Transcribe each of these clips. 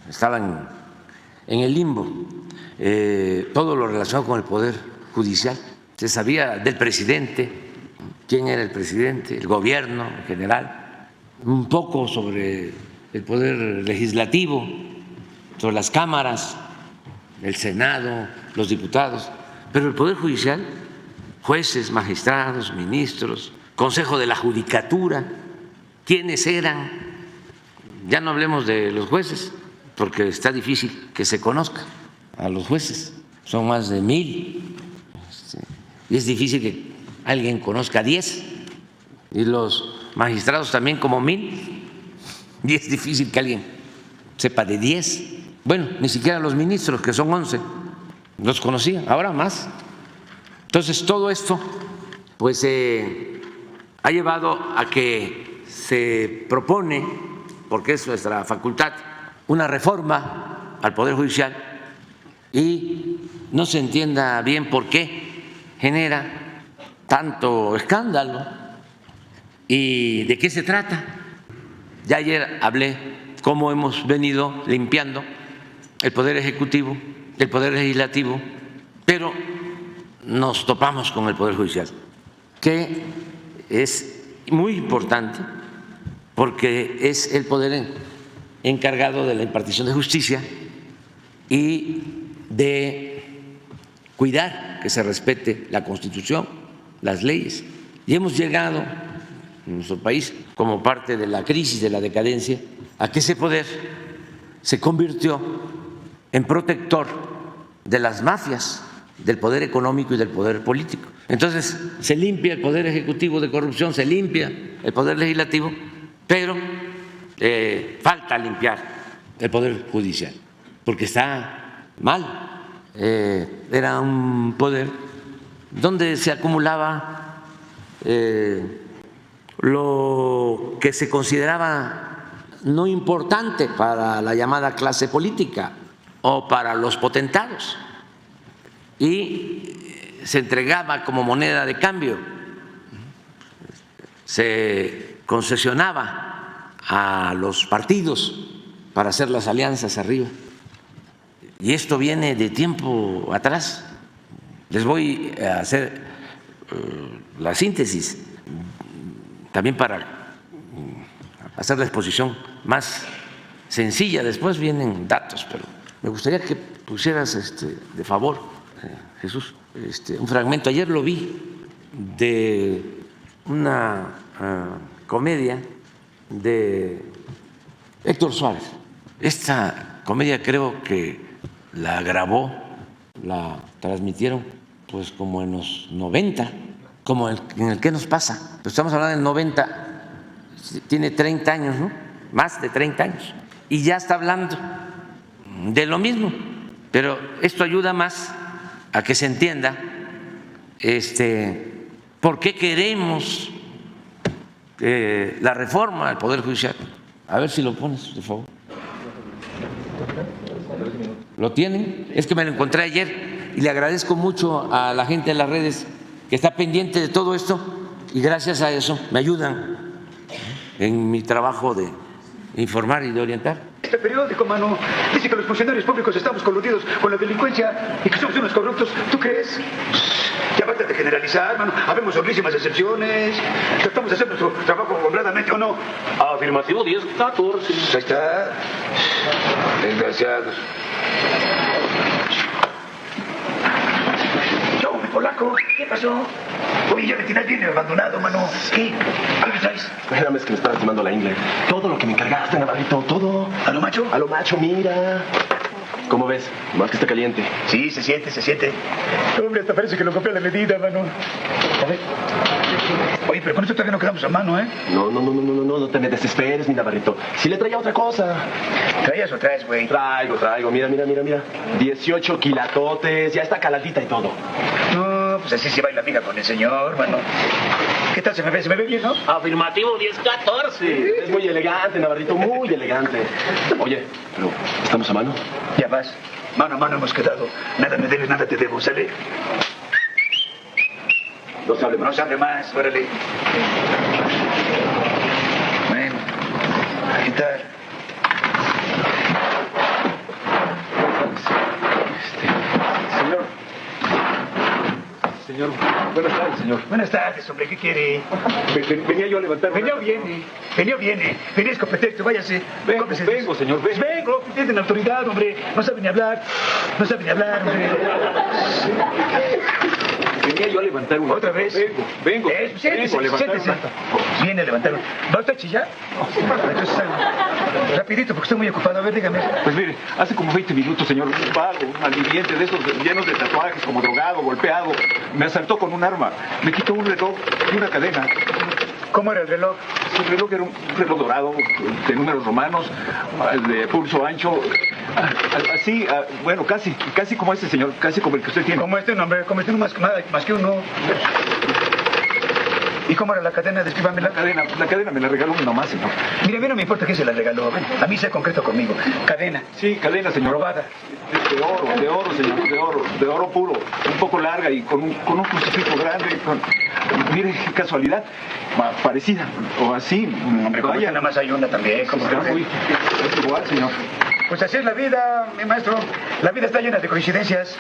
estaban en el limbo, todo lo relacionado con el Poder Judicial. Se sabía del presidente, quién era el presidente, el gobierno en general, un poco sobre el Poder Legislativo, sobre las cámaras, el Senado, los diputados, pero el Poder Judicial, jueces, magistrados, ministros, Consejo de la Judicatura, ¿quiénes eran? Ya no hablemos de los jueces, porque está difícil que se conozca a los jueces, son más de 1000, y es difícil que alguien conozca a 10, y los magistrados también como 1000, y es difícil que alguien sepa de 10. Bueno, ni siquiera los ministros, que son 11, los conocía, ahora más. Entonces, todo esto pues ha llevado a que se propone, porque es nuestra facultad, una reforma al Poder Judicial, y no se entienda bien por qué genera tanto escándalo y de qué se trata. Ya ayer hablé cómo hemos venido limpiando el Poder Ejecutivo, el Poder Legislativo, pero nos topamos con el Poder Judicial, que es muy importante porque es el poder encargado de la impartición de justicia y de cuidar que se respete la Constitución, las leyes. Y hemos llegado en nuestro país, como parte de la crisis, de la decadencia, a que ese poder se convirtió en protector de las mafias, del poder económico y del poder político. Entonces, se limpia el Poder Ejecutivo de corrupción, se limpia el Poder Legislativo, pero falta limpiar el Poder Judicial, porque está mal. Era un poder donde se acumulaba lo que se consideraba no importante para la llamada clase política o para los potentados, y se entregaba como moneda de cambio, se concesionaba a los partidos para hacer las alianzas arriba. Y esto viene de tiempo atrás. Les voy a hacer la síntesis también para hacer la exposición más sencilla. Después vienen datos, pero me gustaría que pusieras de favor, Jesús, un fragmento. Ayer lo vi de una comedia de Héctor Suárez. Esta comedia creo que la grabó, la transmitieron pues como en los 90, como en el ¿Qué nos pasa? Pues estamos hablando del 90, tiene 30 años, ¿no? Más de 30 años, y ya está hablando de lo mismo, pero esto ayuda más a que se entienda por qué queremos la reforma al Poder Judicial. A ver si lo pones, por favor. ¿Lo tienen? Es que me lo encontré ayer y le agradezco mucho a la gente de las redes que está pendiente de todo esto, y gracias a eso me ayudan en mi trabajo de informar y de orientar. Este periódico, mano, dice que los funcionarios públicos estamos coludidos con la delincuencia y que somos unos corruptos. ¿Tú crees? Ya basta de generalizar, mano. Habemos horrísimas excepciones. Tratamos de hacer nuestro trabajo honradamente, ¿o no? Afirmativo 10-14. Ahí está. Desgraciados. Yo, mi polaco, ¿qué pasó? Oye, ya me tienes bien abandonado, mano. ¿Qué? ¿Algo traes? Espérame, es que me está lastimando la ingle. Todo lo que me encargaste, Navarrito, todo. ¿A lo macho? A lo macho, mira. ¿Cómo ves? Más que está caliente. Sí, se siente, se siente. Hombre, hasta parece que lo copió a la medida, mano. A ver. Oye, pero con esto todavía no quedamos a mano, ¿eh? No te me desesperes, mi Navarrito. Si le traía otra cosa. ¿Traías o traes, güey? Traigo. Mira. 18 kilatotes, ya está caladita y todo. No, pues así se baila amiga con el señor, mano. ¿Qué tal? ¿Se me ve bien, no? Afirmativo 10-14. Es muy elegante, Navarrito, muy elegante. Oye, pero ¿estamos a mano? Ya vas. Mano a mano hemos quedado. Nada me debes, nada te debo, ¿sale? No se hable más. No se hable más, órale. Bueno, ¿qué tal? señor. Buenas tardes, señor. Buenas tardes, hombre, ¿qué quiere? Venía yo a levantar. Venía viene. Venía escopetecto, váyase. Vengo, señor, Vengo, tienen autoridad, hombre. No sabe ni hablar, hombre. Venía yo a levantar una. ¿Otra vez? Vengo a levantar Siéntese. Viene a levantar una. ¿Va usted a chillar? Entonces, rapidito, porque estoy muy ocupado. A ver, dígame. Pues mire, hace como 20 minutos, señor, un vago, un malviviente de esos llenos de tatuajes, como drogado, golpeado, me asaltó con un arma. Me quitó un reloj y una cadena. ¿Cómo era el reloj? El reloj era un reloj dorado, de números romanos, de pulso ancho, así, bueno, casi como este, señor, casi como el que usted tiene. Como este, hombre, como este, no más que uno. ¿Y cómo era la cadena? Descríbame La cadena me la regaló mi mamá, señor. Mira, a mí no me importa quién se la regaló. A mí sea concreto conmigo. Cadena. Sí, cadena, señor. Robada. De oro, señor, de oro puro, un poco larga y con un crucifijo grande, mire, qué casualidad, parecida, o así. Hombre, vaya, nada más hay una también. ¿Cómo está muy igual, señor. Pues así es la vida, mi maestro. La vida está llena de coincidencias.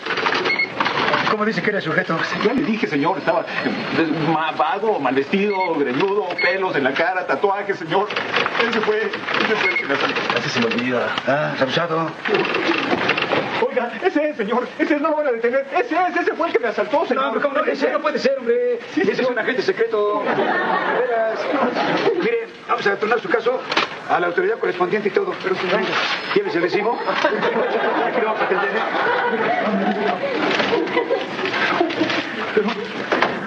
¿Cómo dice que era el sujeto? Ya le dije, señor, estaba vago, mal vestido, greñudo, pelos en la cara, tatuajes, señor. Ese fue el que me asaltó. Casi se me olvida. Abusado. Oiga, ese es, señor. Ese no lo van a detener. Ese fue el que me asaltó, señor. No, hombre, ¿cómo no? Ese no puede ser, hombre. Ese es un agente secreto. De veras. Mire, vamos a tornar su caso a la autoridad correspondiente y todo. Pero, señor, ¿tienes el recibo? Aquí lo vamos a atender,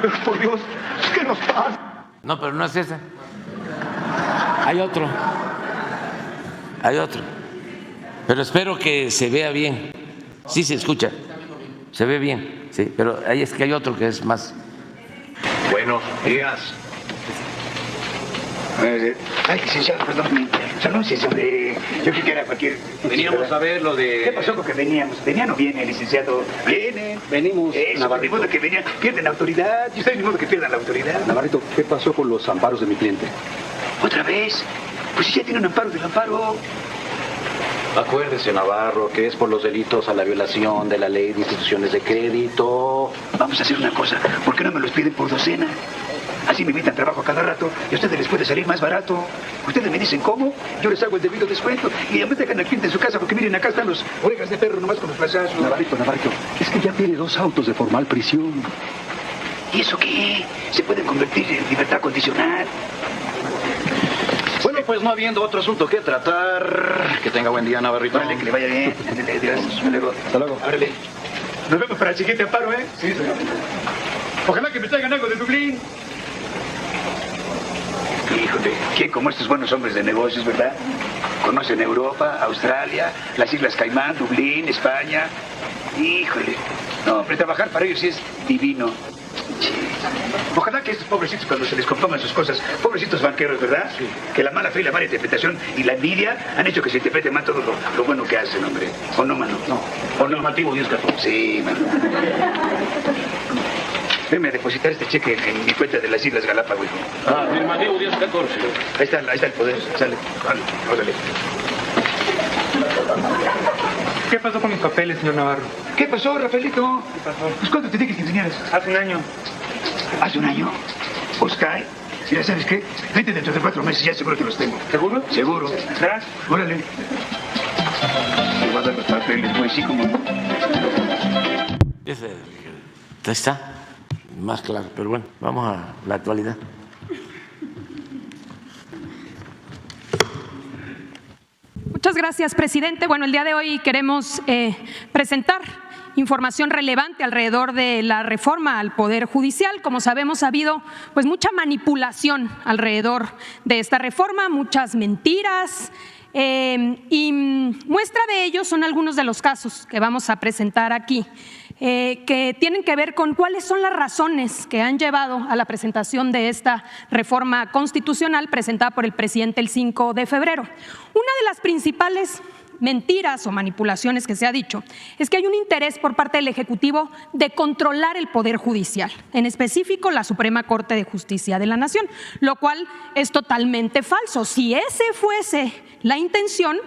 Pero, por Dios, ¿qué nos pasa? No, pero no es ese. Hay otro. Pero espero que se vea bien. Sí se escucha. Se ve bien, sí. Pero ahí es que hay otro que es más. Buenos días. Ay, licenciado, perdón. Anúnciese, hombre. Yo creo que era cualquier... Veníamos a ver lo de... ¿Qué pasó con que veníamos? ¿Venían o viene, licenciado? Vienen. Venimos, Eso, Navarrito. ni modo que venían. Pierden la autoridad. Y ustedes ni modo que pierdan la autoridad. Navarrito, ¿qué pasó con los amparos de mi cliente? ¿Otra vez? Pues si ya tiene un amparo del amparo. Acuérdese, Navarro, que es por los delitos a la violación de la ley de instituciones de crédito. Vamos a hacer una cosa. ¿Por qué no me los piden por docena? Así me invitan trabajo a cada rato y a ustedes les puede salir más barato. Ustedes me dicen cómo, yo les hago el debido descuento y además dejan al cliente en su casa porque miren, acá están los orejas de perro nomás con los plazazos. Navarrito, es que ya tiene 2 autos de formal prisión. ¿Y eso qué? Se pueden convertir en libertad condicional. Bueno, pues no habiendo otro asunto que tratar, que tenga buen día, Navarrito. Vale, que le vaya bien. Ándale, Dios. Hasta luego. Hasta luego. Ábrele. Nos vemos para el siguiente amparo, ¿eh? Sí, señor. Ojalá que me traigan algo de Dublín. Híjole, ¿quién como estos buenos hombres de negocios, verdad? Conocen Europa, Australia, las Islas Caimán, Dublín, España. Híjole. No, hombre, trabajar para ellos sí es divino. Sí. Ojalá que estos pobrecitos cuando se les compongan sus cosas, pobrecitos banqueros, ¿verdad? Sí. Que la mala fe y la mala interpretación y la envidia han hecho que se interprete mal todo lo bueno que hacen, hombre. ¿O no, mano? No. ¿O normativo, Dios caro? Sí, mano. Venme a depositar este cheque en mi cuenta de las Islas Galápagos, hijo. Normativo 1014. Ahí está el poder. Sale. Vale, órale. ¿Qué pasó con mis papeles, señor Navarro? ¿Qué pasó, Rafaelito? ¿Qué pasó? Pues ¿cuánto te dije que enseñaras? Hace un año. ¿Hace un año? Oscar, ya sabes qué, vete dentro de 4 meses, ya seguro que los tengo. ¿Seguro? Seguro. ¿Verás? Órale. Te voy a dar los papeles, güey, sí como... Ese está más claro, pero bueno, vamos a la actualidad. Muchas gracias, presidente. Bueno, el día de hoy queremos presentar información relevante alrededor de la reforma al Poder Judicial. Como sabemos, ha habido pues mucha manipulación alrededor de esta reforma, muchas mentiras, y muestra de ello son algunos de los casos que vamos a presentar aquí, que tienen que ver con cuáles son las razones que han llevado a la presentación de esta reforma constitucional presentada por el presidente el 5 de febrero. Una de las principales mentiras o manipulaciones que se ha dicho es que hay un interés por parte del Ejecutivo de controlar el Poder Judicial, en específico la Suprema Corte de Justicia de la Nación, lo cual es totalmente falso. Si ese fuese la intención,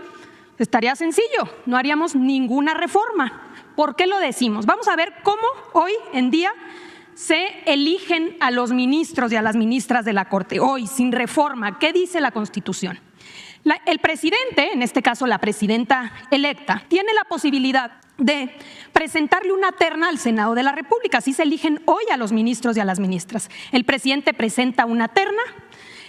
estaría sencillo, no haríamos ninguna reforma. ¿Por qué lo decimos? Vamos a ver cómo hoy en día se eligen a los ministros y a las ministras de la Corte. Hoy, sin reforma, ¿qué dice la Constitución? El presidente, en este caso la presidenta electa, tiene la posibilidad de presentarle una terna al Senado de la República. Así se eligen hoy a los ministros y a las ministras. El presidente presenta una terna.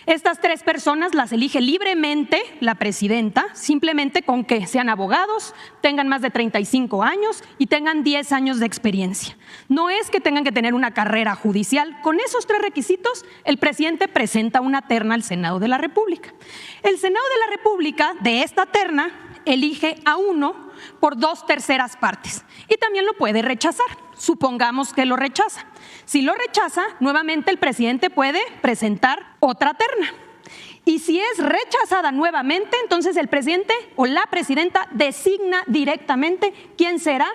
Estas 3 personas las elige libremente la presidenta, simplemente con que sean abogados, tengan más de 35 años y tengan 10 años de experiencia. No es que tengan que tener una carrera judicial. Con esos 3 requisitos, el presidente presenta una terna al Senado de la República. El Senado de la República, de esta terna, elige a uno por 2/3 partes y también lo puede rechazar. Supongamos que lo rechaza. Si lo rechaza, nuevamente el presidente puede presentar otra terna. Y si es rechazada nuevamente, entonces el presidente o la presidenta designa directamente quién será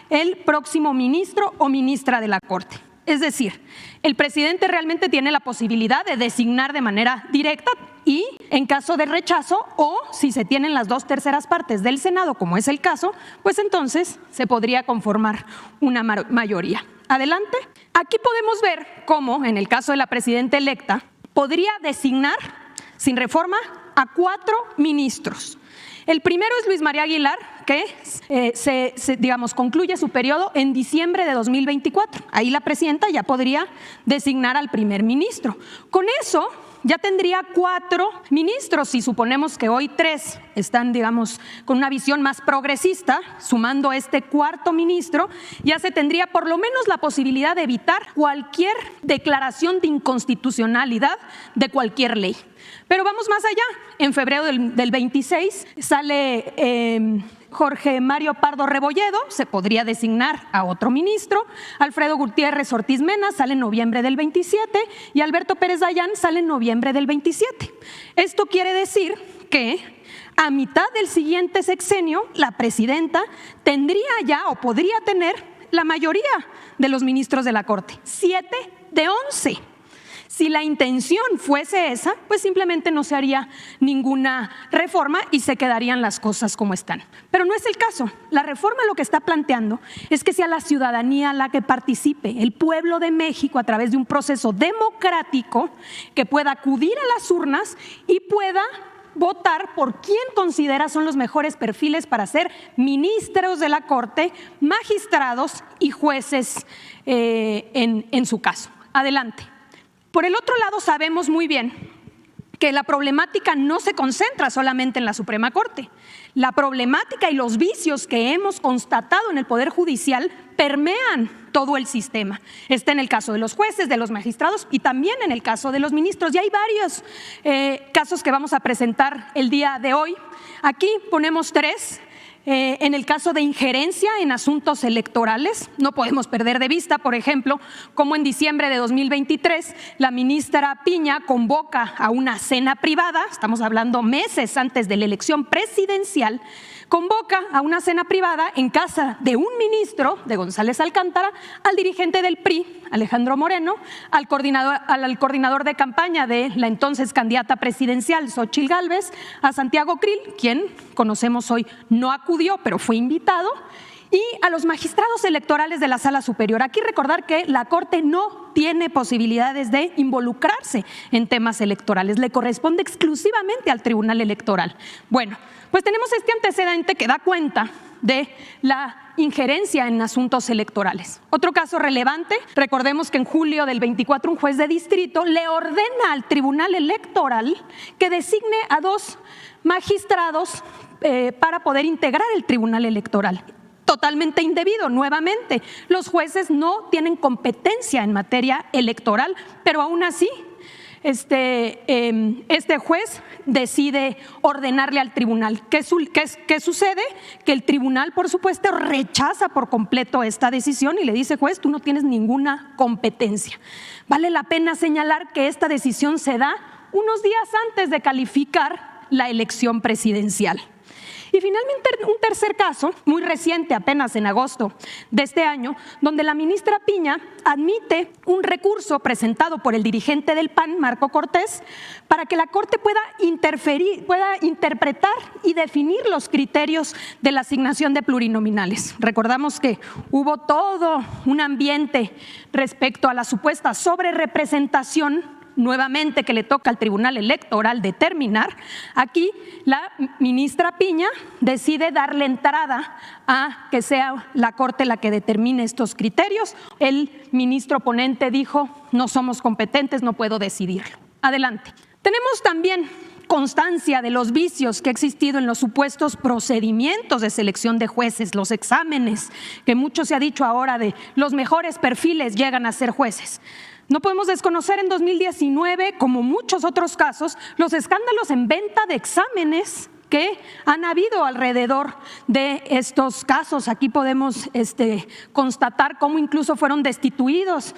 el próximo ministro o ministra de la Corte. Es decir, el presidente realmente tiene la posibilidad de designar de manera directa y en caso de rechazo o si se tienen las 2/3 partes del Senado, como es el caso, pues entonces se podría conformar una mayoría. Adelante. Aquí podemos ver cómo, en el caso de la presidenta electa, podría designar, sin reforma, a 4 ministros. El primero es Luis María Aguilar, que concluye su periodo en diciembre de 2024. Ahí la presidenta ya podría designar al primer ministro. Con eso ya tendría 4 ministros. Si suponemos que hoy 3 están, con una visión más progresista, sumando este 4º ministro, ya se tendría por lo menos la posibilidad de evitar cualquier declaración de inconstitucionalidad de cualquier ley. Pero vamos más allá. En febrero del 26 sale Jorge Mario Pardo Rebolledo, se podría designar a otro ministro. Alfredo Gutiérrez Ortiz Mena sale en noviembre del 27 y Alberto Pérez Dayán sale en noviembre del 27. Esto quiere decir que a mitad del siguiente sexenio la presidenta tendría ya o podría tener la mayoría de los ministros de la Corte, 7 de 11. Si la intención fuese esa, pues simplemente no se haría ninguna reforma y se quedarían las cosas como están. Pero no es el caso. La reforma lo que está planteando es que sea la ciudadanía la que participe, el pueblo de México, a través de un proceso democrático que pueda acudir a las urnas y pueda votar por quién considera son los mejores perfiles para ser ministros de la Corte, magistrados y jueces en su caso. Adelante. Por el otro lado, sabemos muy bien que la problemática no se concentra solamente en la Suprema Corte. La problemática y los vicios que hemos constatado en el Poder Judicial permean todo el sistema. Está en el caso de los jueces, de los magistrados y también en el caso de los ministros. Y hay varios casos que vamos a presentar el día de hoy. Aquí ponemos 3. En el caso de injerencia en asuntos electorales, no podemos perder de vista, por ejemplo, cómo en diciembre de 2023 la ministra Piña convoca a una cena privada, estamos hablando meses antes de la elección presidencial, convoca a una cena privada en casa de un ministro, de González Alcántara, al dirigente del PRI, Alejandro Moreno, al coordinador de campaña de la entonces candidata presidencial, Xóchitl Gálvez, a Santiago Krill, quien conocemos hoy no acudió, pero fue invitado, y a los magistrados electorales de la Sala Superior. Aquí recordar que la Corte no tiene posibilidades de involucrarse en temas electorales, le corresponde exclusivamente al Tribunal Electoral. Bueno, pues tenemos este antecedente que da cuenta de la injerencia en asuntos electorales. Otro caso relevante, recordemos que en julio del 24 un juez de distrito le ordena al Tribunal Electoral que designe a 2 magistrados para poder integrar el Tribunal Electoral. Totalmente indebido, nuevamente. Los jueces no tienen competencia en materia electoral, pero aún así este juez decide ordenarle al tribunal. ¿Qué sucede? Que el tribunal, por supuesto, rechaza por completo esta decisión y le dice: juez, tú no tienes ninguna competencia. Vale la pena señalar que esta decisión se da unos días antes de calificar la elección presidencial. Y finalmente un tercer caso, muy reciente, apenas en agosto de este año, donde la ministra Piña admite un recurso presentado por el dirigente del PAN, Marco Cortés, para que la Corte pueda interpretar y definir los criterios de la asignación de plurinominales. Recordamos que hubo todo un ambiente respecto a la supuesta sobrerepresentación, nuevamente que le toca al Tribunal Electoral determinar. Aquí la ministra Piña decide darle entrada a que sea la Corte la que determine estos criterios. El ministro ponente dijo: no somos competentes, no puedo decidirlo. Adelante. Tenemos también constancia de los vicios que ha existido en los supuestos procedimientos de selección de jueces, los exámenes, que mucho se ha dicho ahora de los mejores perfiles llegan a ser jueces. No podemos desconocer en 2019, como muchos otros casos, los escándalos en venta de exámenes que han habido alrededor de estos casos. Aquí podemos constatar cómo incluso fueron destituidos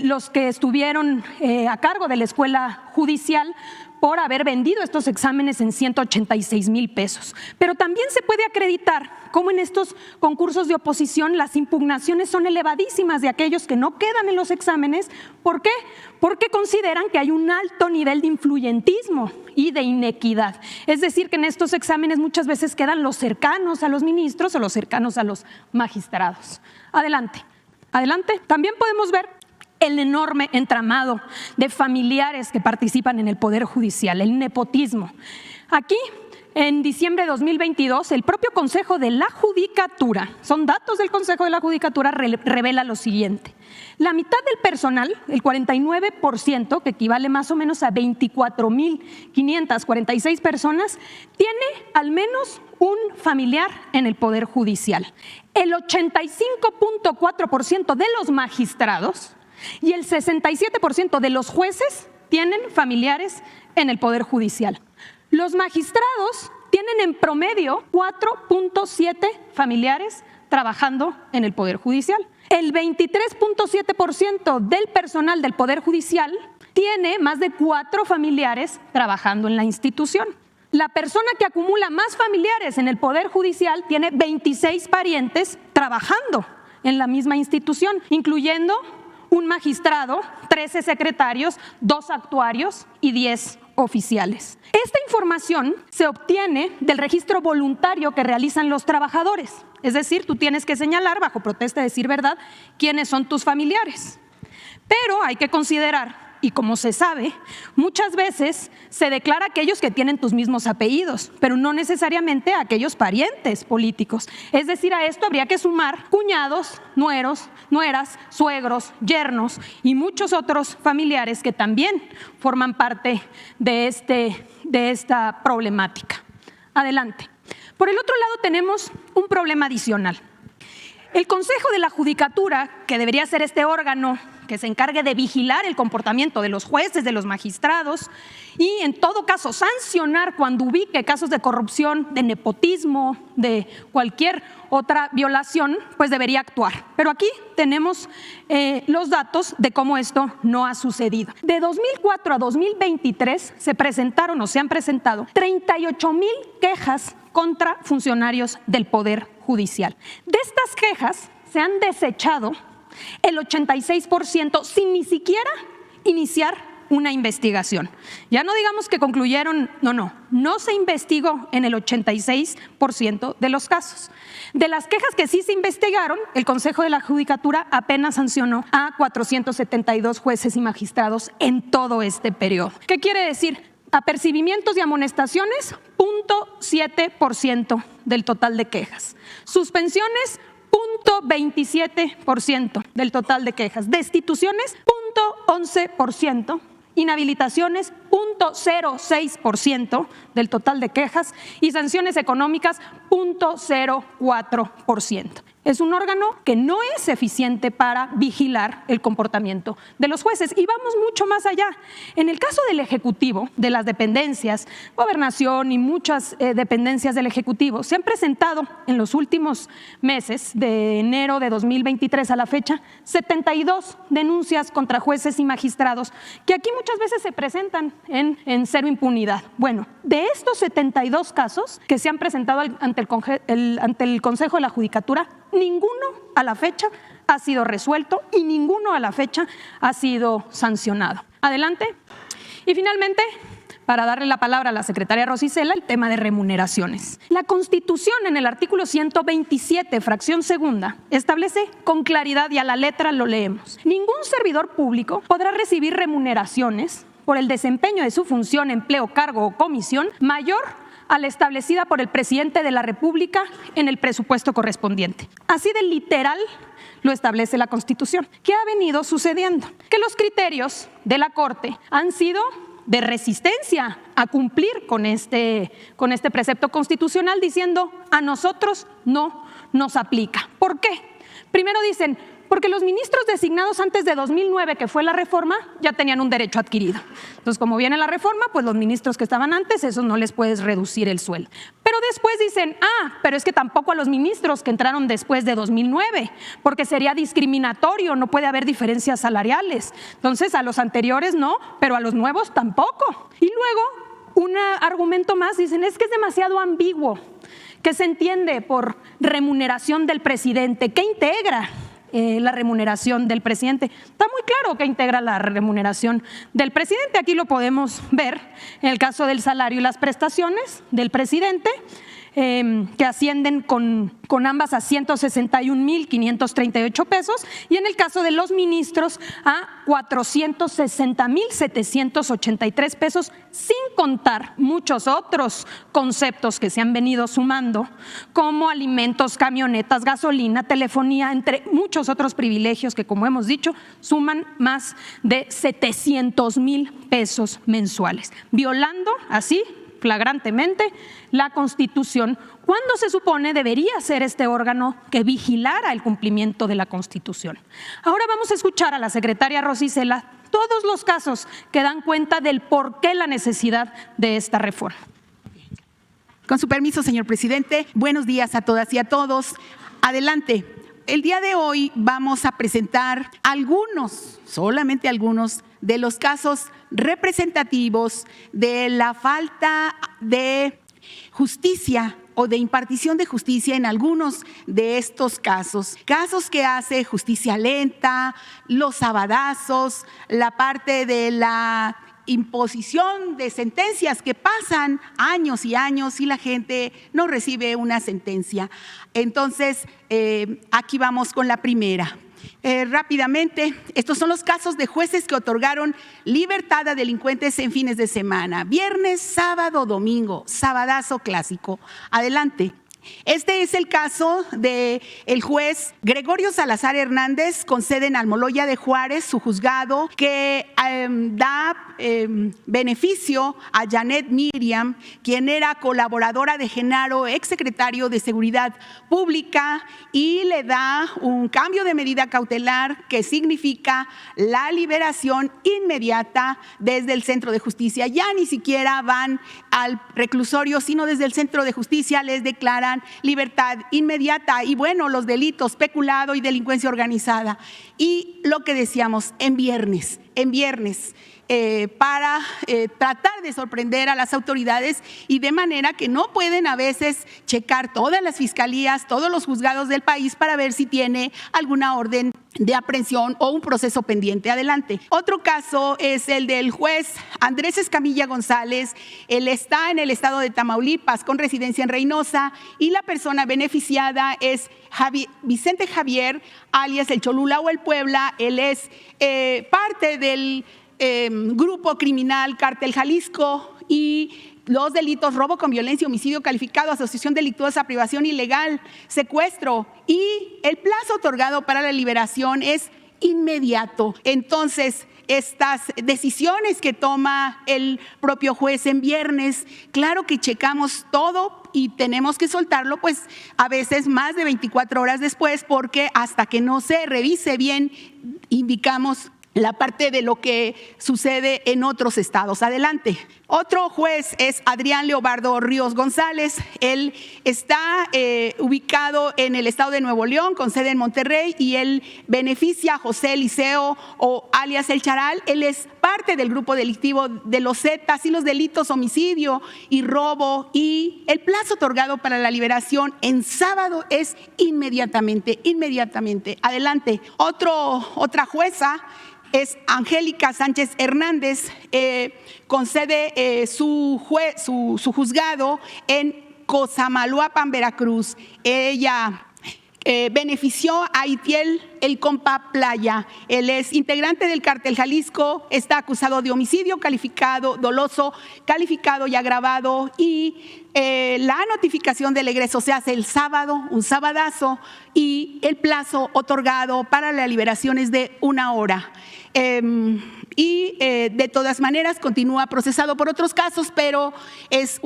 los que estuvieron a cargo de la escuela judicial por haber vendido estos exámenes en 186,000 pesos. Pero también se puede acreditar cómo en estos concursos de oposición las impugnaciones son elevadísimas de aquellos que no quedan en los exámenes. ¿Por qué? Porque consideran que hay un alto nivel de influyentismo y de inequidad. Es decir, que en estos exámenes muchas veces quedan los cercanos a los ministros o los cercanos a los magistrados. Adelante. Adelante. También podemos ver el enorme entramado de familiares que participan en el Poder Judicial, el nepotismo. Aquí, en diciembre de 2022, el propio Consejo de la Judicatura, son datos del Consejo de la Judicatura, revela lo siguiente. La mitad del personal, el 49%, que equivale más o menos a 24,546 personas, tiene al menos un familiar en el Poder Judicial. El 85,4% de los magistrados y el 67% de los jueces tienen familiares en el Poder Judicial. Los magistrados tienen en promedio 4,7 familiares trabajando en el Poder Judicial. El 23,7% del personal del Poder Judicial tiene más de 4 familiares trabajando en la institución. La persona que acumula más familiares en el Poder Judicial tiene 26 parientes trabajando en la misma institución, incluyendo un magistrado, 13 secretarios, 2 actuarios y 10 oficiales. Esta información se obtiene del registro voluntario que realizan los trabajadores. Es decir, tú tienes que señalar, bajo protesta de decir verdad, quiénes son tus familiares. Pero hay que considerar, y como se sabe, muchas veces se declara aquellos que tienen tus mismos apellidos, pero no necesariamente a aquellos parientes políticos. Es decir, a esto habría que sumar cuñados, nueros, nueras, suegros, yernos y muchos otros familiares que también forman parte de esta problemática. Adelante. Por el otro lado tenemos un problema adicional. El Consejo de la Judicatura, que debería ser este órgano que se encargue de vigilar el comportamiento de los jueces, de los magistrados y en todo caso sancionar cuando ubique casos de corrupción, de nepotismo, de cualquier otra violación, pues debería actuar. Pero aquí tenemos los datos de cómo esto no ha sucedido. De 2004 a 2023 se han presentado 38,000 quejas contra funcionarios del Poder Judicial. De estas quejas se han desechado el 86% sin ni siquiera iniciar una investigación. Ya no digamos que concluyeron, no se investigó en el 86% de los casos. De las quejas que sí se investigaron, el Consejo de la Judicatura apenas sancionó a 472 jueces y magistrados en todo este periodo. ¿Qué quiere decir? Apercibimientos y amonestaciones, 0,7% del total de quejas. Suspensiones, 0,27% del total de quejas. Destituciones, 0,11%. Inhabilitaciones, 0,06% del total de quejas. Y sanciones económicas, 0,04%. es un órgano que no es eficiente para vigilar el comportamiento de los jueces. Y vamos mucho más allá. En el caso del Ejecutivo, de las dependencias, Gobernación y muchas dependencias del Ejecutivo, se han presentado en los últimos meses, de enero de 2023 a la fecha, 72 denuncias contra jueces y magistrados, que aquí muchas veces se presentan en cero impunidad. Bueno, de estos 72 casos que se han presentado ante el Consejo de la Judicatura, ninguno a la fecha ha sido resuelto y ninguno a la fecha ha sido sancionado. Adelante. Y finalmente, para darle la palabra a la secretaria Rosy Cela, el tema de remuneraciones. La Constitución, en el artículo 127, fracción segunda, establece con claridad, y a la letra lo leemos: ningún servidor público podrá recibir remuneraciones por el desempeño de su función, empleo, cargo o comisión mayor a la establecida por el presidente de la República en el presupuesto correspondiente. Así de literal lo establece la Constitución. ¿Qué ha venido sucediendo? Que los criterios de la Corte han sido de resistencia a cumplir con este precepto constitucional, diciendo: a nosotros no nos aplica. ¿Por qué? Primero dicen: porque los ministros designados antes de 2009, que fue la reforma, ya tenían un derecho adquirido. Entonces, como viene la reforma, pues los ministros que estaban antes, esos no les puedes reducir el sueldo. Pero después dicen: pero es que tampoco a los ministros que entraron después de 2009, porque sería discriminatorio, no puede haber diferencias salariales. Entonces, a los anteriores no, pero a los nuevos tampoco. Y luego, un argumento más, dicen: es que es demasiado ambiguo. ¿Qué se entiende por remuneración del presidente? ¿Qué integra la remuneración del presidente? Está muy claro que integra la remuneración del presidente. Aquí lo podemos ver en el caso del salario y las prestaciones del presidente, que ascienden con ambas a 161,538 pesos, y en el caso de los ministros a 460,783 pesos, sin contar muchos otros conceptos que se han venido sumando, como alimentos, camionetas, gasolina, telefonía, entre muchos otros privilegios que, como hemos dicho, suman más de 700,000 pesos mensuales, violando así flagrantemente la Constitución, cuando se supone debería ser este órgano que vigilara el cumplimiento de la Constitución. Ahora vamos a escuchar a la secretaria Rosy Cela todos los casos que dan cuenta del por qué la necesidad de esta reforma. Con su permiso, señor presidente, buenos días a todas y a todos. Adelante. El día de hoy vamos a presentar algunos, solamente algunos, de los casos representativos de la falta de justicia o de impartición de justicia en algunos de estos casos. Casos que hace justicia lenta, los sabadazos, la parte de la imposición de sentencias que pasan años y años y la gente no recibe una sentencia. Entonces, aquí vamos con la primera. Rápidamente, estos son los casos de jueces que otorgaron libertad a delincuentes en fines de semana: viernes, sábado, domingo, sabadazo clásico. Adelante. Este es el caso del juez Gregorio Salazar Hernández, con sede en Almoloya de Juárez, su juzgado, que da beneficio a Janet Miriam, quien era colaboradora de Genaro, exsecretario de Seguridad Pública, y le da un cambio de medida cautelar que significa la liberación inmediata desde el centro de justicia. Ya ni siquiera van al reclusorio, sino desde el centro de justicia les declaran libertad inmediata. Y bueno, los delitos peculado y delincuencia organizada. Y lo que decíamos, en viernes, para tratar de sorprender a las autoridades, y de manera que no pueden a veces checar todas las fiscalías, todos los juzgados del país para ver si tiene alguna orden de aprehensión o un proceso pendiente. Adelante. Otro caso es el del juez Andrés Escamilla González. Él está en el estado de Tamaulipas con residencia en Reynosa, y la persona beneficiada es Vicente Javier, alias el Cholula o el Puebla. Él es parte del grupo criminal Cártel Jalisco, y los delitos: robo con violencia, homicidio calificado, asociación delictuosa, privación ilegal, secuestro, y el plazo otorgado para la liberación es inmediato. Entonces, estas decisiones que toma el propio juez en viernes. Claro que checamos todo y tenemos que soltarlo, pues a veces más de 24 horas después, porque hasta que no se revise bien, indicamos la parte de lo que sucede en otros estados. Adelante. Otro juez es Adrián Leobardo Ríos González. Él está ubicado en el estado de Nuevo León, con sede en Monterrey, y él beneficia a José Eliseo, o alias El Charal. Él es parte del grupo delictivo de los Zetas y los delitos homicidio y robo, y el plazo otorgado para la liberación en sábado es inmediatamente. Adelante. Otra jueza es Angélica Sánchez Hernández, concede su juzgado en Cosamaloapan, Veracruz. Ella benefició a Itiel El Compa Playa. Él es integrante del Cártel Jalisco, está acusado de homicidio calificado, doloso, calificado y agravado, y la notificación del egreso se hace el sábado, un sabadazo, y el plazo otorgado para la liberación es de 1 hora. De todas maneras continúa procesado por otros casos, pero es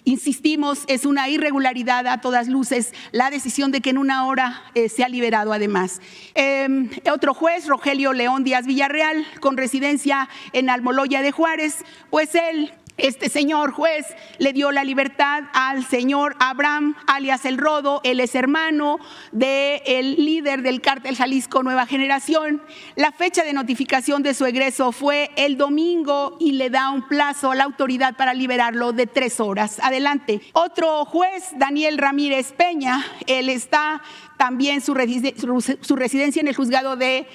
insistimos, es una irregularidad a todas luces la decisión de que en 1 hora se ha liberado además. Otro juez, Rogelio León Díaz Villarreal, con residencia en Almoloya de Juárez, pues este señor juez le dio la libertad al señor Abraham, alias El Rodo. Él es hermano del líder del Cártel Jalisco Nueva Generación. La fecha de notificación de su egreso fue el domingo y le da un plazo a la autoridad para liberarlo de 3 horas. Adelante. Otro juez, Daniel Ramírez Peña, él está también su residencia en el juzgado de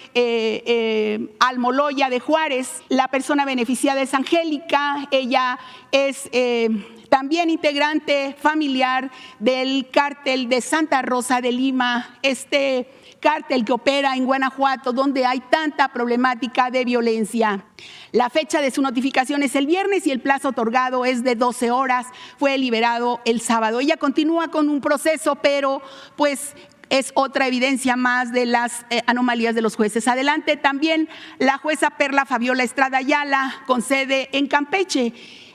Almoloya de Juárez. La persona beneficiada es Angélica. Ella es también integrante familiar del cártel de Santa Rosa de Lima, este cártel que opera en Guanajuato, donde hay tanta problemática de violencia. La fecha de su notificación es el viernes y el plazo otorgado es de 12 horas. Fue liberado el sábado. Ella continúa con un proceso, pero pues es otra evidencia más de las anomalías de los jueces. Adelante. También la jueza Perla Fabiola Estrada Ayala, con sede en Campeche.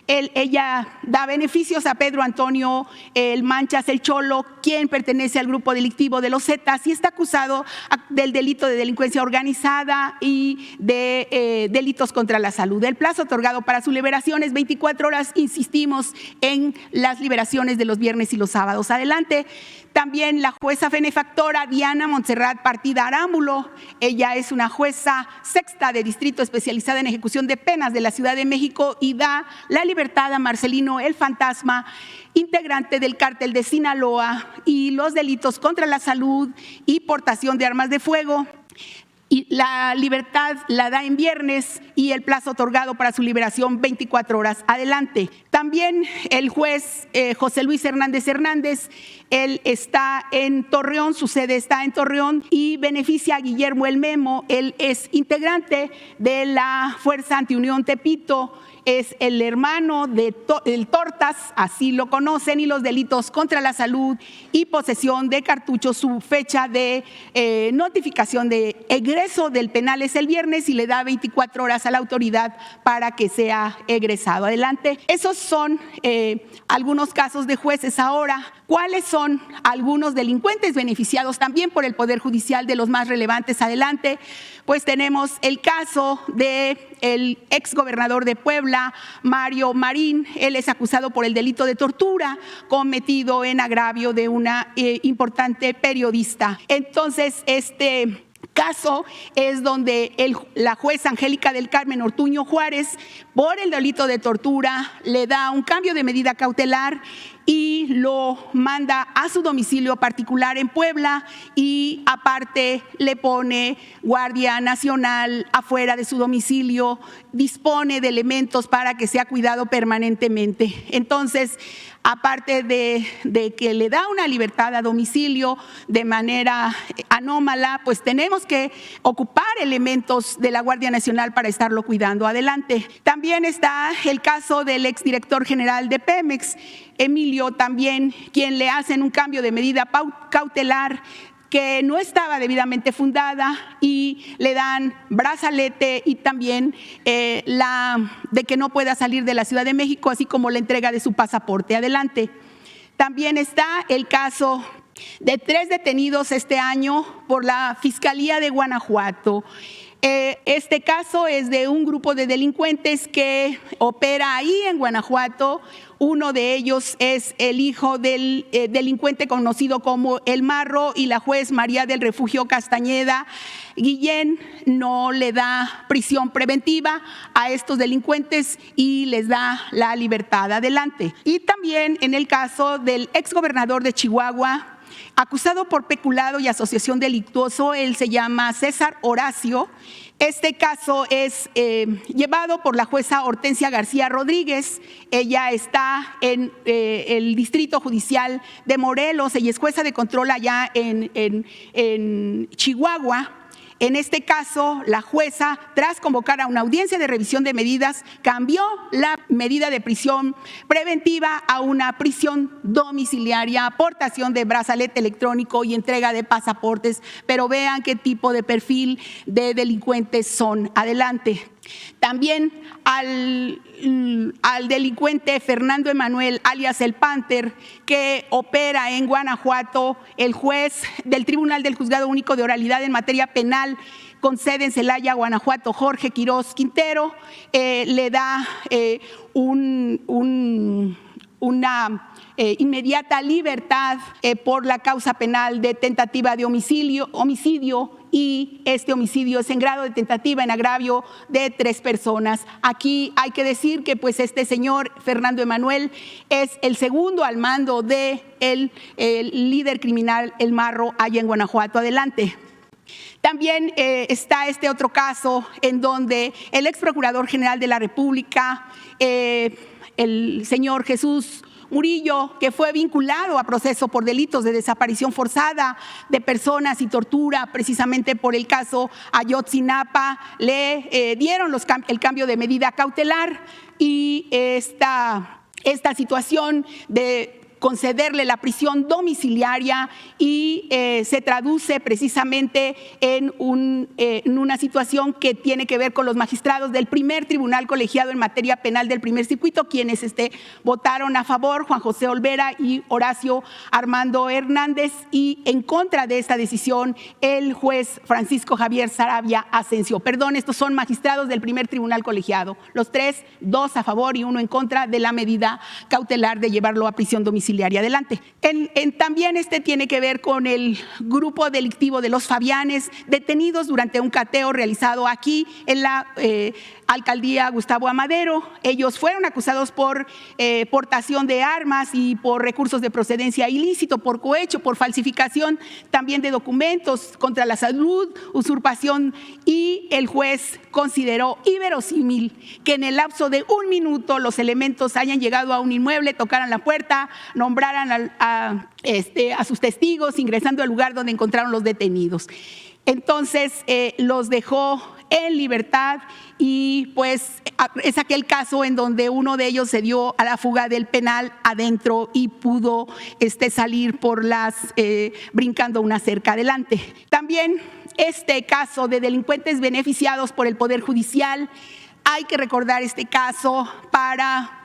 Ella da beneficios a Pedro Antonio El Manchas El Cholo, quien pertenece al grupo delictivo de los Zetas y está acusado del delito de delincuencia organizada y de delitos contra la salud. El plazo otorgado para su liberación es 24 horas. Insistimos en las liberaciones de los viernes y los sábados. Adelante. También la jueza benefactora Diana Montserrat Partida Arámbulo. Ella es una jueza sexta de distrito especializada en ejecución de penas de la Ciudad de México y da la libertad a Marcelino El Fantasma, integrante del cártel de Sinaloa, y los delitos contra la salud y portación de armas de fuego. Y la libertad la da en viernes y el plazo otorgado para su liberación 24 horas. Adelante. También el juez José Luis Hernández Hernández, él está en Torreón, su sede está en Torreón y beneficia a Guillermo El Memo. Él es integrante de la Fuerza Antiunión Tepito, es el hermano de el Tortas, así lo conocen, y los delitos contra la salud y posesión de cartuchos. Su fecha de notificación de egreso del penal es el viernes y le da 24 horas a la autoridad para que sea egresado. Adelante. Esos son algunos casos de jueces. Ahora, ¿cuáles son algunos delincuentes beneficiados también por el Poder Judicial, de los más relevantes? Adelante. Pues tenemos el caso del exgobernador de Puebla, Mario Marín. Él es acusado por el delito de tortura cometido en agravio de una importante periodista. Entonces, este caso es donde la jueza Angélica del Carmen Ortuño Juárez, por el delito de tortura, le da un cambio de medida cautelar y lo manda a su domicilio particular en Puebla, y aparte le pone Guardia Nacional afuera de su domicilio, dispone de elementos para que sea cuidado permanentemente. Entonces, aparte de que le da una libertad a domicilio de manera anómala, pues tenemos que ocupar elementos de la Guardia Nacional para estarlo cuidando. Adelante. También está el caso del exdirector general de Pemex, Emilio, también, quien le hacen un cambio de medida cautelar que no estaba debidamente fundada y le dan brazalete y también de que no pueda salir de la Ciudad de México, así como la entrega de su pasaporte. Adelante. También está el caso de 3 detenidos este año por la Fiscalía de Guanajuato. Este caso es de un grupo de delincuentes que opera ahí en Guanajuato. Uno de ellos es el hijo del delincuente conocido como El Marro, y la juez María del Refugio Castañeda Guillén no le da prisión preventiva a estos delincuentes y les da la libertad. Adelante. Y también en el caso del exgobernador de Chihuahua, acusado por peculado y asociación delictuoso, él se llama César Horacio. Este caso es llevado por la jueza Hortensia García Rodríguez. Ella está en el Distrito Judicial de Morelos. Ella es jueza de control allá en Chihuahua. En este caso, la jueza, tras convocar a una audiencia de revisión de medidas, cambió la medida de prisión preventiva a una prisión domiciliaria, aportación de brazalete electrónico y entrega de pasaportes. Pero vean qué tipo de perfil de delincuentes son. Adelante. También al delincuente Fernando Emanuel, alias El Panther, que opera en Guanajuato, el juez del Tribunal del Juzgado Único de Oralidad en materia penal con sede en Celaya, Guanajuato, Jorge Quirós Quintero, le da una inmediata libertad por la causa penal de tentativa de homicidio, y este homicidio es en grado de tentativa en agravio de 3 personas. Aquí hay que decir que pues este señor Fernando Emanuel es el segundo al mando de el líder criminal El Marro allá en Guanajuato. Adelante. También está este otro caso en donde el ex procurador general de la República, el señor Jesús Murillo, que fue vinculado a proceso por delitos de desaparición forzada de personas y tortura, precisamente por el caso Ayotzinapa, le dieron el cambio de medida cautelar, y esta situación de concederle la prisión domiciliaria y se traduce precisamente en una situación que tiene que ver con los magistrados del primer tribunal colegiado en materia penal del primer circuito, quienes votaron a favor, Juan José Olvera y Horacio Armando Hernández, y en contra de esta decisión el juez Francisco Javier Saravia Asensio. Perdón, estos son magistrados del primer tribunal colegiado, los 3, 2 a favor y 1 en contra de la medida cautelar de llevarlo a prisión domiciliaria. Adelante. También tiene que ver con el grupo delictivo de los Fabianes, detenidos durante un cateo realizado aquí en la alcaldía Gustavo Amadero. Ellos fueron acusados por portación de armas y por recursos de procedencia ilícito, por cohecho, por falsificación también de documentos contra la salud, usurpación, y el juez consideró inverosímil que en el lapso de 1 minuto los elementos hayan llegado a un inmueble, tocaran la puerta, nombraran a sus testigos, ingresando al lugar donde encontraron los detenidos. Entonces los dejó en libertad, y pues es aquel caso en donde uno de ellos se dio a la fuga del penal adentro y pudo salir brincando una cerca. Adelante. También este caso de delincuentes beneficiados por el Poder Judicial, hay que recordar este caso para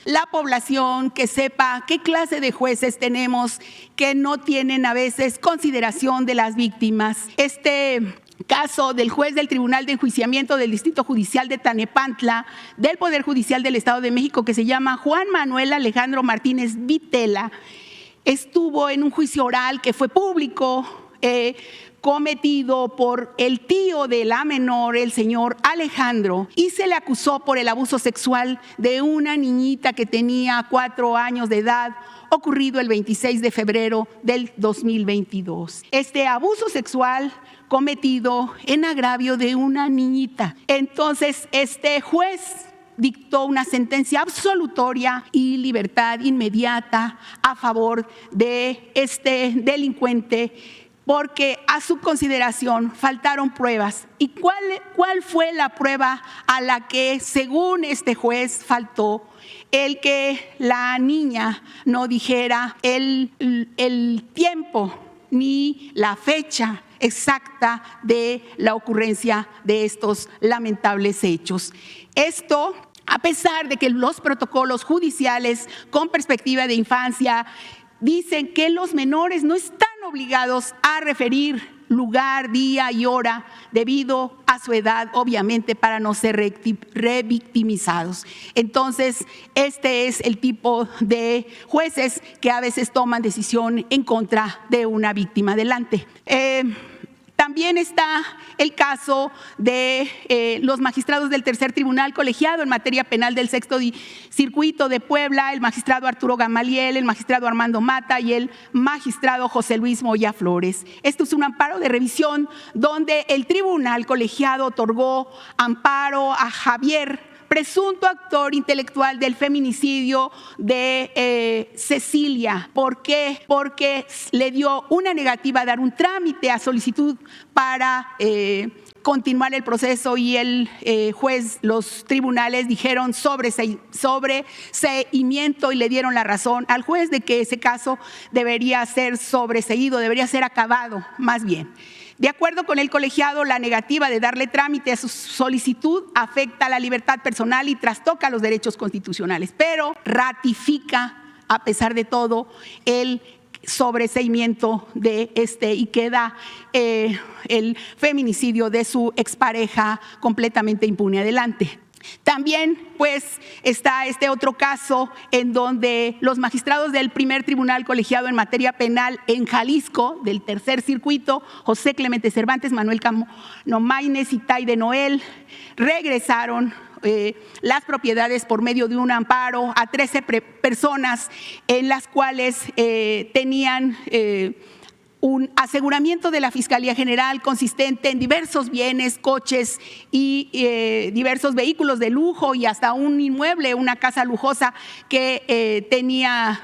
la población que sepa qué clase de jueces tenemos que no tienen a veces consideración de las víctimas. Este caso del juez del Tribunal de Enjuiciamiento del Distrito Judicial de Tlanepantla, del Poder Judicial del Estado de México, que se llama Juan Manuel Alejandro Martínez Vitela, estuvo en un juicio oral que fue público, cometido por el tío de la menor, el señor Alejandro, y se le acusó por el abuso sexual de una niñita que tenía 4 años de edad, ocurrido el 26 de febrero del 2022. Este abuso sexual cometido en agravio de una niñita. Entonces, este juez dictó una sentencia absolutoria y libertad inmediata a favor de este delincuente, porque a su consideración faltaron pruebas. ¿Y cuál fue la prueba a la que, según este juez, faltó? El que la niña no dijera el tiempo ni la fecha exacta de la ocurrencia de estos lamentables hechos. Esto, a pesar de que los protocolos judiciales con perspectiva de infancia dicen que los menores no están obligados a referir lugar, día y hora debido a su edad, obviamente, para no ser revictimizados. Entonces, este es el tipo de jueces que a veces toman decisión en contra de una víctima. También está el caso de los magistrados del Tercer Tribunal Colegiado en materia penal del Sexto Circuito de Puebla, el magistrado Arturo Gamaliel, el magistrado Armando Mata y el magistrado José Luis Moya Flores. Esto es un amparo de revisión donde el Tribunal Colegiado otorgó amparo a Javier, presunto actor intelectual del feminicidio de Cecilia. ¿Por qué? Porque le dio una negativa a dar un trámite a solicitud para continuar el proceso y el juez, los tribunales dijeron sobreseimiento y le dieron la razón al juez de que ese caso debería ser sobreseído, debería ser acabado más bien. De acuerdo con el colegiado, la negativa de darle trámite a su solicitud afecta la libertad personal y trastoca los derechos constitucionales, pero ratifica, a pesar de todo, el sobreseimiento de y queda el feminicidio de su expareja completamente impune. Adelante. También pues está este otro caso en donde los magistrados del Primer Tribunal Colegiado en materia penal en Jalisco, del Tercer Circuito, José Clemente Cervantes, Manuel Camo Maínez y Taide Noel, regresaron las propiedades por medio de un amparo a 13 personas en las cuales tenían un aseguramiento de la Fiscalía General consistente en diversos bienes, coches y diversos vehículos de lujo y hasta un inmueble, una casa lujosa que tenía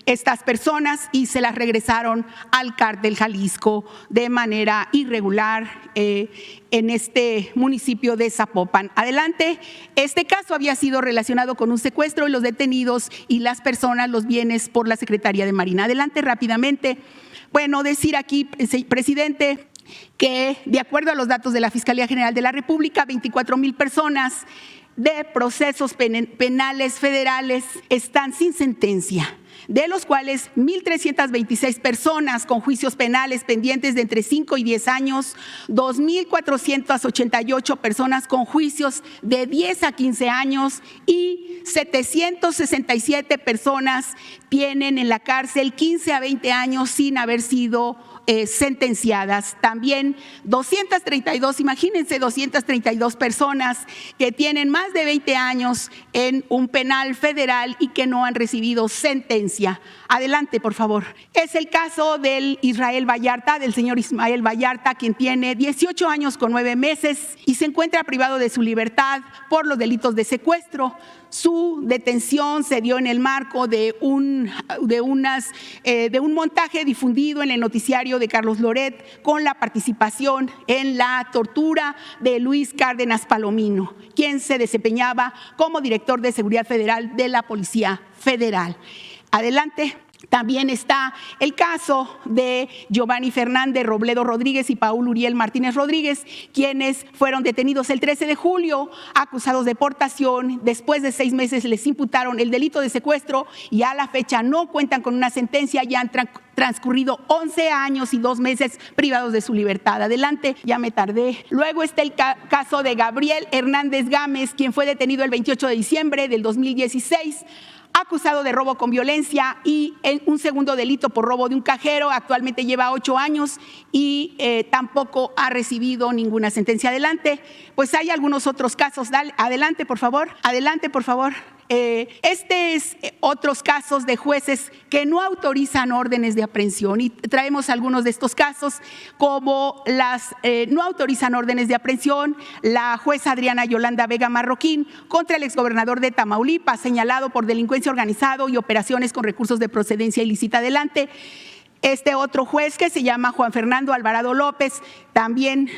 estas personas y se las regresaron al Cártel Jalisco de manera irregular en este municipio de Zapopan. Adelante, este caso había sido relacionado con un secuestro y los detenidos y las personas, los bienes por la Secretaría de Marina. Adelante rápidamente. Bueno, decir aquí, presidente, que de acuerdo a los datos de la Fiscalía General de la República, 24,000 personas de procesos penales federales están sin sentencia, de los cuales 1,326 personas con juicios penales pendientes de entre 5 y 10 años, 2,488 personas con juicios de 10 a 15 años y 767 personas tienen en la cárcel 15 a 20 años sin haber sido sentenciadas. También 232, imagínense, 232 personas que tienen más de 20 años en un penal federal y que no han recibido sentencia. Adelante, por favor. Es el caso del señor Ismael Vallarta, quien tiene 18 años con 9 meses y se encuentra privado de su libertad por los delitos de secuestro. Su detención se dio en el marco de un montaje difundido en el noticiario de Carlos Loret con la participación en la tortura de Luis Cárdenas Palomino, quien se desempeñaba como director de Seguridad Federal de la Policía Federal. Adelante. También está el caso de Giovanni Fernández Robledo Rodríguez y Paul Uriel Martínez Rodríguez, quienes fueron detenidos el 13 de julio, acusados de deportación. Después de 6 meses les imputaron el delito de secuestro y a la fecha no cuentan con una sentencia, ya han transcurrido 11 años y 2 meses privados de su libertad. Adelante, ya me tardé. Luego está el caso de Gabriel Hernández Gámez, quien fue detenido el 28 de diciembre del 2016, acusado de robo con violencia y un segundo delito por robo de un cajero. Actualmente lleva 8 años y tampoco ha recibido ninguna sentencia. Adelante, pues hay algunos otros casos. Adelante, por favor. Adelante, por favor. Este es otros casos de jueces que no autorizan órdenes de aprehensión y traemos algunos de estos casos, como no autorizan órdenes de aprehensión la jueza Adriana Yolanda Vega Marroquín contra el exgobernador de Tamaulipas, señalado por delincuencia organizada y operaciones con recursos de procedencia ilícita. Adelante. Este otro juez, que se llama Juan Fernando Alvarado López, también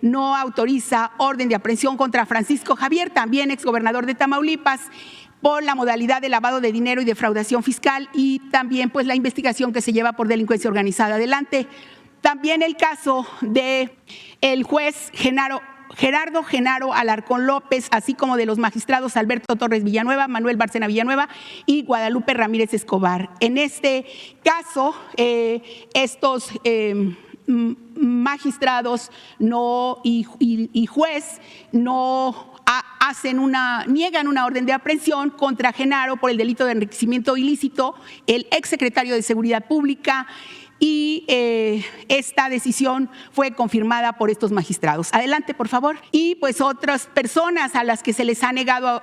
no autoriza orden de aprehensión contra Francisco Javier, también exgobernador de Tamaulipas, por la modalidad de lavado de dinero y defraudación fiscal, y también pues la investigación que se lleva por delincuencia organizada adelante. También el caso de el juez Gerardo Genaro Alarcón López, así como de los magistrados Alberto Torres Villanueva, Manuel Bárcena Villanueva y Guadalupe Ramírez Escobar. En este caso, estos magistrados y juez no niegan una orden de aprehensión contra Genaro por el delito de enriquecimiento ilícito, el exsecretario de Seguridad Pública, y esta decisión fue confirmada por estos magistrados. Adelante, por favor. Y pues otras personas a las que se les ha negado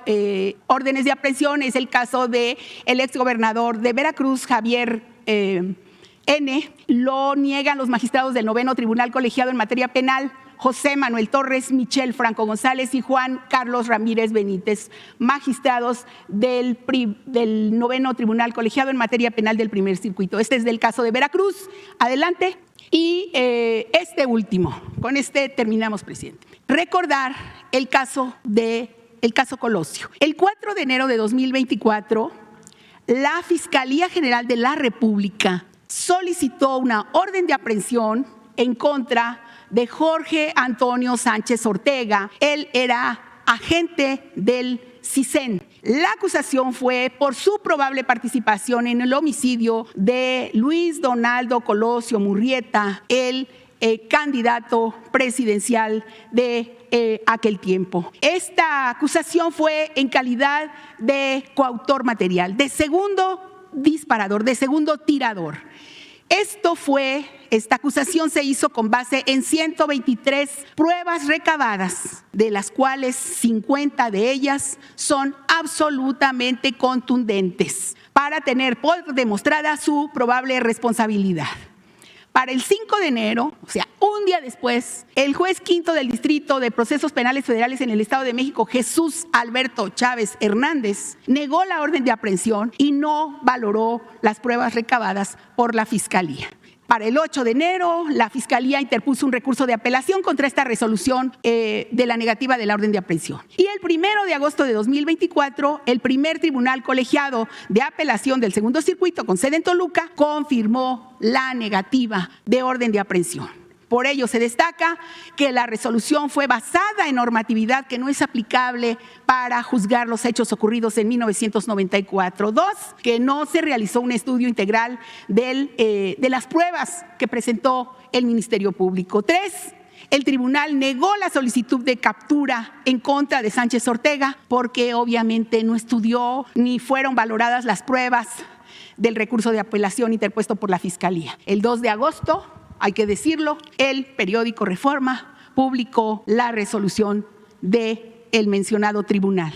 órdenes de aprehensión es el caso del exgobernador de Veracruz, Javier N. Lo niegan los magistrados del 9º Tribunal Colegiado en Materia Penal, José Manuel Torres, Michelle Franco González y Juan Carlos Ramírez Benítez, magistrados del 9º Tribunal Colegiado en Materia Penal del Primer Circuito. Este es del caso de Veracruz. Adelante. Y este último, con este terminamos, presidente. Recordar el caso Colosio. El 4 de enero de 2024, la Fiscalía General de la República solicitó una orden de aprehensión en contra de Jorge Antonio Sánchez Ortega. Él era agente del CISEN. La acusación fue por su probable participación en el homicidio de Luis Donaldo Colosio Murrieta, el candidato presidencial de aquel tiempo. Esta acusación fue en calidad de coautor material, de segundo disparador, de segundo tirador. Esta acusación se hizo con base en 123 pruebas recabadas, de las cuales 50 de ellas son absolutamente contundentes para tener por demostrada su probable responsabilidad. Para el 5 de enero, o sea, un día después, el juez quinto del Distrito de Procesos Penales Federales en el Estado de México, Jesús Alberto Chávez Hernández, negó la orden de aprehensión y no valoró las pruebas recabadas por la Fiscalía. Para el 8 de enero, la Fiscalía interpuso un recurso de apelación contra esta resolución de la negativa de la orden de aprehensión. Y el 1 de agosto de 2024, el primer Tribunal Colegiado de Apelación del Segundo Circuito, con sede en Toluca, confirmó la negativa de orden de aprehensión. Por ello, se destaca que la resolución fue basada en normatividad que no es aplicable para juzgar los hechos ocurridos en 1994. 2, que no se realizó un estudio integral de las pruebas que presentó el Ministerio Público. 3, el tribunal negó la solicitud de captura en contra de Sánchez Ortega porque obviamente no estudió ni fueron valoradas las pruebas del recurso de apelación interpuesto por la Fiscalía. El 2 de agosto, hay que decirlo, el periódico Reforma publicó la resolución del mencionado tribunal,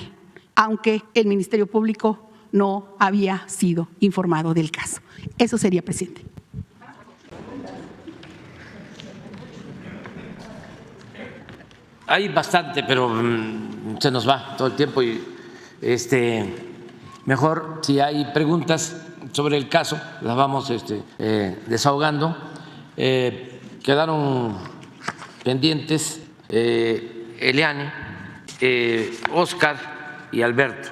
aunque el Ministerio Público no había sido informado del caso. Eso sería, presidente. Hay bastante, pero se nos va todo el tiempo y mejor si hay preguntas sobre el caso las vamos desahogando. Quedaron pendientes Eliane, Óscar y Alberto.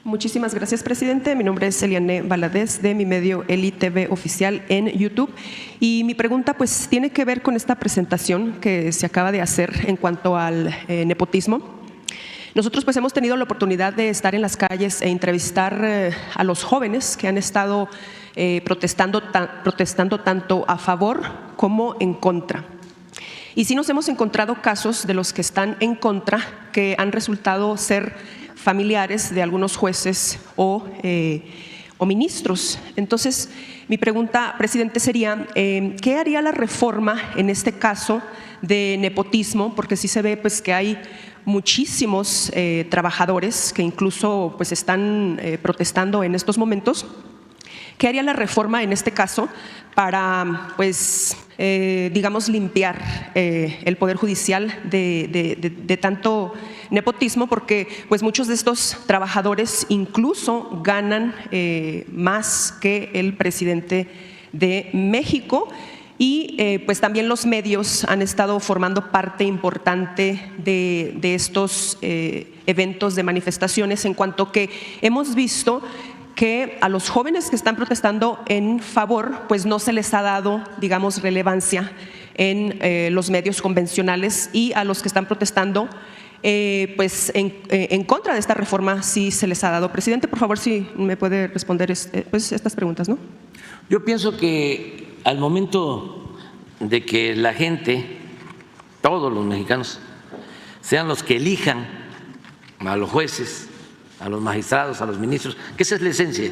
Muchísimas gracias, presidente. Mi nombre es Eliane Valadez, de mi medio Eli TV Oficial en YouTube. Y mi pregunta pues tiene que ver con esta presentación que se acaba de hacer en cuanto al nepotismo. Nosotros pues hemos tenido la oportunidad de estar en las calles e entrevistar a los jóvenes que han estado protestando tanto a favor como en contra. Y sí nos hemos encontrado casos de los que están en contra que han resultado ser familiares de algunos jueces o ministros. Entonces, mi pregunta, presidente, sería, ¿qué haría la reforma en este caso de nepotismo? Porque sí se ve pues que hay muchísimos trabajadores que incluso pues están protestando en estos momentos. ¿Qué haría la reforma en este caso para, pues, digamos, limpiar el Poder Judicial de tanto nepotismo? Porque pues muchos de estos trabajadores incluso ganan más que el presidente de México. Y pues también los medios han estado formando parte importante de estos eventos de manifestaciones, en cuanto que hemos visto que a los jóvenes que están protestando en favor, pues no se les ha dado, digamos, relevancia en los medios convencionales, y a los que están protestando pues en contra de esta reforma sí se les ha dado. Presidente, por favor, si me puede responder pues estas preguntas, ¿no? Yo pienso que al momento de que la gente, todos los mexicanos, sean los que elijan a los jueces, a los magistrados, a los ministros, que esa es la esencia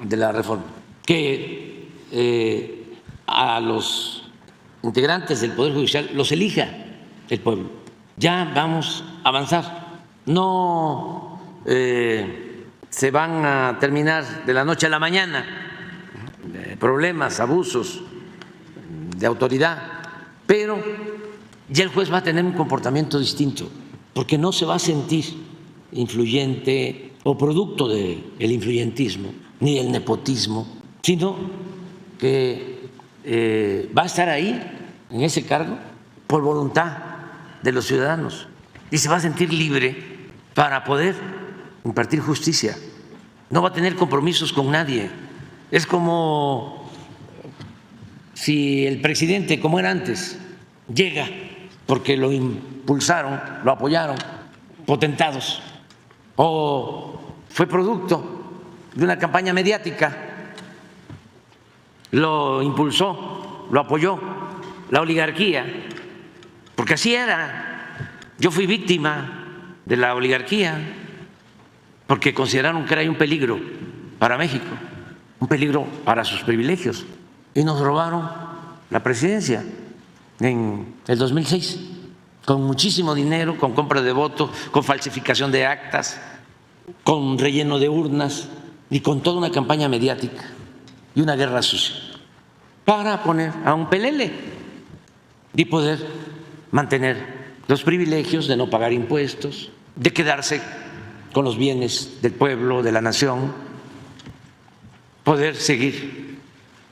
de la reforma, que a los integrantes del Poder Judicial los elija el pueblo. Ya vamos a avanzar, no se van a terminar de la noche a la mañana problemas, abusos de autoridad, pero ya el juez va a tener un comportamiento distinto, porque no se va a sentir influyente o producto del influyentismo ni del nepotismo, sino que va a estar ahí en ese cargo por voluntad de los ciudadanos y se va a sentir libre para poder impartir justicia. No va a tener compromisos con nadie. Es como si el presidente, como era antes, llega porque lo impulsaron, lo apoyaron potentados, o fue producto de una campaña mediática, lo impulsó, lo apoyó la oligarquía, porque así era. Yo fui víctima de la oligarquía porque consideraron que era un peligro para México, un peligro para sus privilegios, y nos robaron la presidencia en el 2006 con muchísimo dinero, con compra de votos, con falsificación de actas, con relleno de urnas y con toda una campaña mediática y una guerra sucia para poner a un pelele y poder mantener los privilegios de no pagar impuestos, de quedarse con los bienes del pueblo, de la nación, poder seguir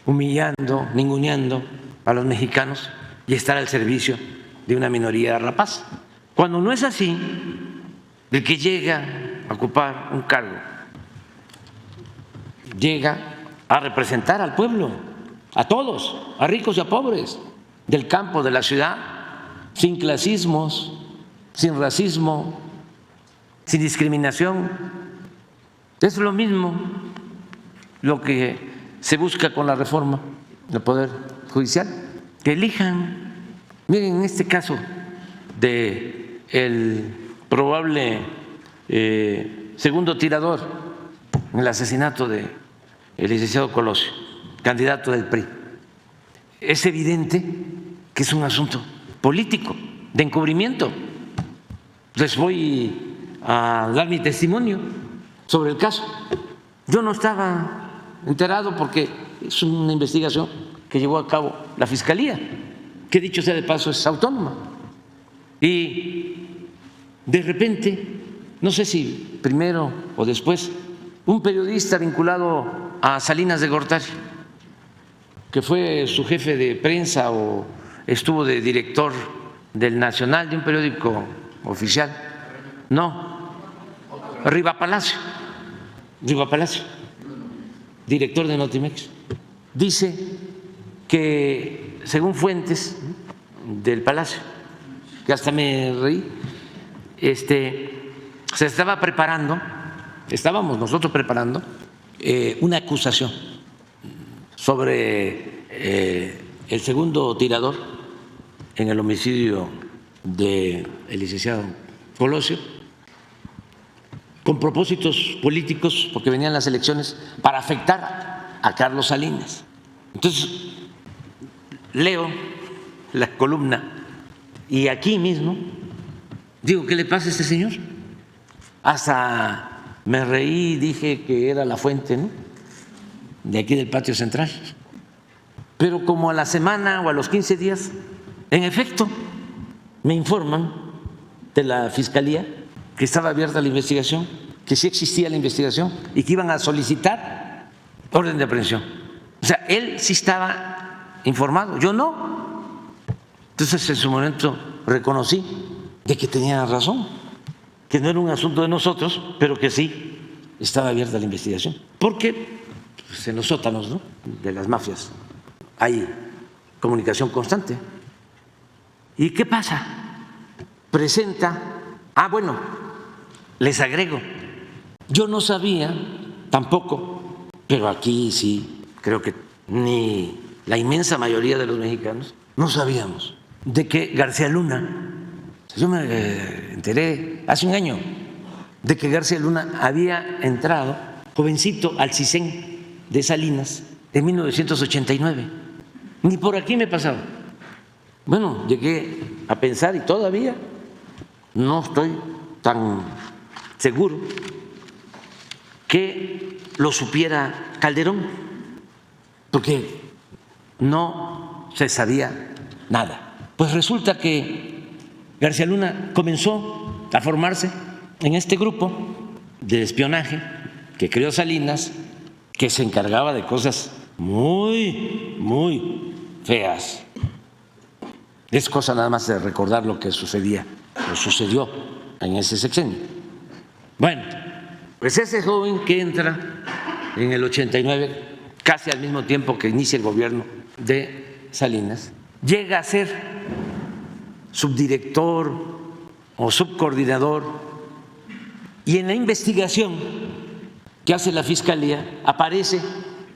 humillando, ninguneando a los mexicanos y estar al servicio de una minoría rapaz. Cuando no es así, el que llega a ocupar un cargo llega a representar al pueblo, a todos, a ricos y a pobres, del campo, de la ciudad, sin clasismos, sin racismo, sin discriminación. Es lo mismo lo que se busca con la reforma del Poder Judicial, que elijan. Miren, en este caso de el probable segundo tirador en el asesinato del licenciado Colosio, candidato del PRI, es evidente que es un asunto político, de encubrimiento. Les voy a dar mi testimonio sobre el caso. Yo no estaba enterado porque es una investigación que llevó a cabo la Fiscalía, que dicho sea de paso es autónoma. Y de repente, no sé si primero o después, un periodista vinculado a Salinas de Gortari, que fue su jefe de prensa o estuvo de director del Nacional, de un periódico oficial, no, Riva Palacio, director de Notimex, dice que según fuentes del Palacio, que hasta me reí, se estaba preparando, estábamos nosotros preparando una acusación sobre el segundo tirador en el homicidio del licenciado Colosio, con propósitos políticos, porque venían las elecciones, para afectar a Carlos Salinas. Entonces, leo la columna y aquí mismo digo, ¿qué le pasa a este señor? Hasta me reí y dije que era la fuente, ¿no?, de aquí del patio central. Pero como a la semana o a los 15 días, en efecto, me informan de la Fiscalía que estaba abierta la investigación, que sí existía la investigación y que iban a solicitar orden de aprehensión. O sea, él sí estaba informado, yo no. Entonces en su momento reconocí de que tenía razón, que no era un asunto de nosotros, pero que sí estaba abierta la investigación, porque pues, en los sótanos, ¿no?, de las mafias hay comunicación constante. ¿Y qué pasa? Presenta, bueno, les agrego, yo no sabía tampoco, pero aquí sí creo que ni la inmensa mayoría de los mexicanos no sabíamos de que García Luna, yo me enteré hace un año de que García Luna había entrado jovencito al CISEN de Salinas en 1989. Ni por aquí me pasaba. Bueno, llegué a pensar, y todavía no estoy tan seguro, que lo supiera Calderón, porque no se sabía nada. Pues resulta que García Luna comenzó a formarse en este grupo de espionaje que creó Salinas, que se encargaba de cosas muy, muy feas. Es cosa nada más de recordar lo que sucedía, o sucedió en ese sexenio. Bueno, pues ese joven que entra en el 89, casi al mismo tiempo que inicia el gobierno de Salinas, llega a ser subdirector o subcoordinador, y en la investigación que hace la Fiscalía aparece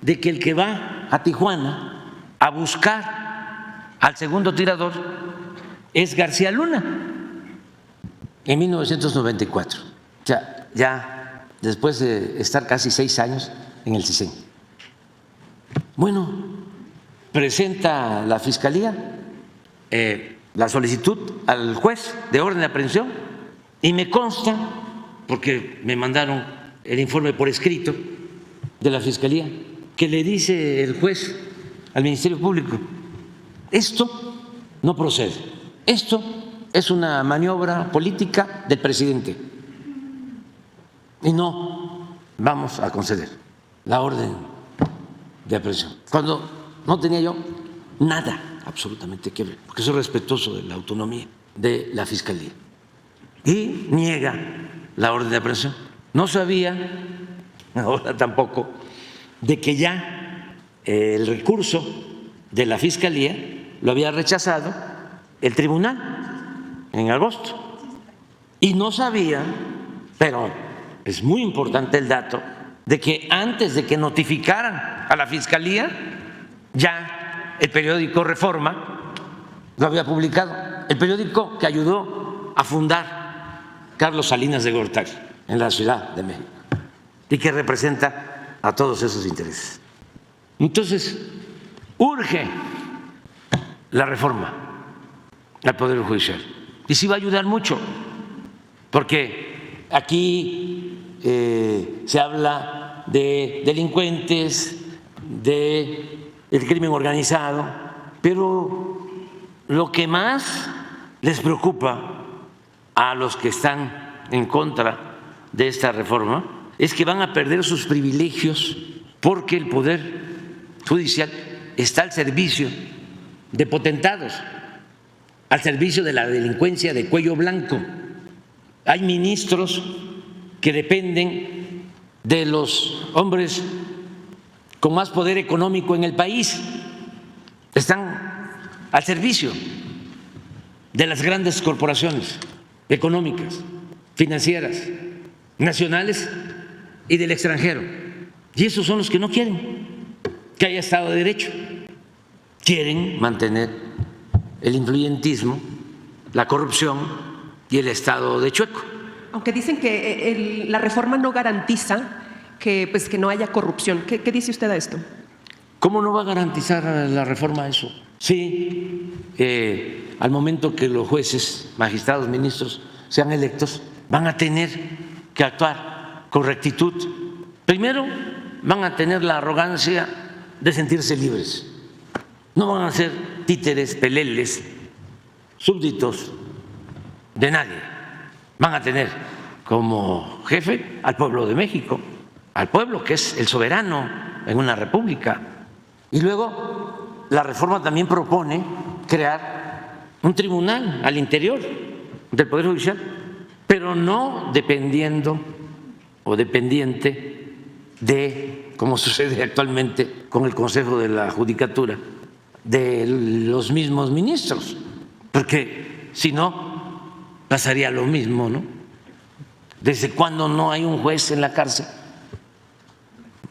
de que el que va a Tijuana a buscar al segundo tirador es García Luna en 1994, o sea, ya después de estar casi 6 años en el CISEN. Bueno, presenta la Fiscalía la solicitud al juez de orden de aprehensión y me consta, porque me mandaron el informe por escrito de la Fiscalía, que le dice el juez al Ministerio Público: esto no procede, esto es una maniobra política del presidente y no vamos a conceder la orden de aprehensión, cuando no tenía yo nada absolutamente que ver, porque soy respetuoso de la autonomía de la Fiscalía, y niega la orden de aprehensión. No sabía, ahora tampoco, de que ya el recurso de la Fiscalía lo había rechazado el tribunal en agosto, y no sabía, pero es muy importante el dato, de que antes de que notificaran a la Fiscalía, ya el periódico Reforma lo había publicado, el periódico que ayudó a fundar Carlos Salinas de Gortari en la Ciudad de México y que representa a todos esos intereses. Entonces, urge la reforma al Poder Judicial, y sí va a ayudar mucho, porque aquí se habla de delincuentes, de el crimen organizado, pero lo que más les preocupa a los que están en contra de esta reforma es que van a perder sus privilegios, porque el Poder Judicial está al servicio de potentados, al servicio de la delincuencia de cuello blanco. Hay ministros que dependen de los hombres con más poder económico en el país, están al servicio de las grandes corporaciones económicas, financieras, nacionales y del extranjero. Y esos son los que no quieren que haya Estado de Derecho, quieren mantener el influyentismo, la corrupción y el Estado de Chueco. Aunque dicen que la reforma no garantiza que no haya corrupción. ¿Qué dice usted a esto? ¿Cómo no va a garantizar la reforma eso? Sí, al momento que los jueces, magistrados, ministros sean electos, van a tener que actuar con rectitud. Primero, van a tener la arrogancia de sentirse libres. No van a ser títeres, peleles, súbditos de nadie. Van a tener como jefe al pueblo de México, al pueblo que es el soberano en una república. Y luego la reforma también propone crear un tribunal al interior del Poder Judicial, pero no dependiendo o dependiente de, como sucede actualmente con el Consejo de la Judicatura, de los mismos ministros, porque si no pasaría lo mismo, ¿no? ¿Desde cuándo no hay un juez en la cárcel,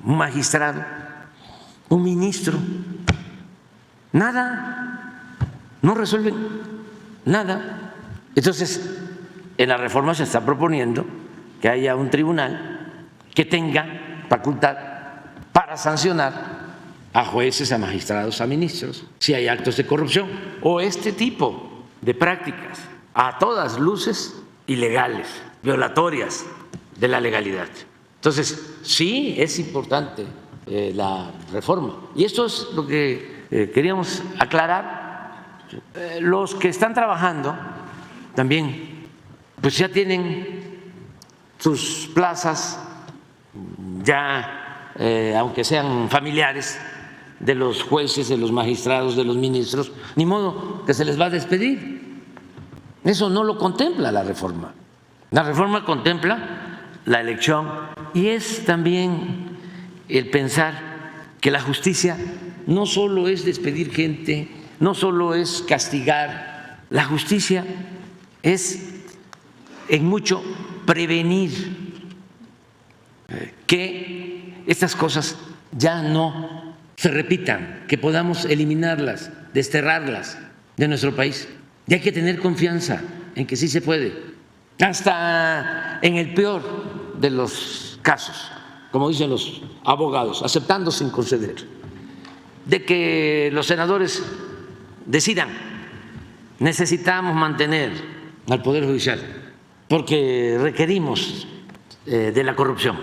un magistrado, un ministro? Nada, no resuelven nada. Entonces, en la reforma se está proponiendo que haya un tribunal que tenga facultad para sancionar a jueces, a magistrados, a ministros, si hay actos de corrupción o este tipo de prácticas, a todas luces ilegales, violatorias de la legalidad. Entonces, sí es importante la reforma. Y esto es lo que queríamos aclarar. Los que están trabajando también, pues ya tienen sus plazas, ya aunque sean familiares de los jueces, de los magistrados, de los ministros, ni modo que se les va a despedir. Eso no lo contempla la reforma. La reforma contempla la elección y es también el pensar que la justicia no solo es despedir gente, no solo es castigar, la justicia es en mucho prevenir que estas cosas ya no se repitan, que podamos eliminarlas, desterrarlas de nuestro país. Y hay que tener confianza en que sí se puede, hasta en el peor de los casos, como dicen los abogados, aceptando sin conceder, de que los senadores decidan, necesitamos mantener al Poder Judicial porque requerimos de la corrupción.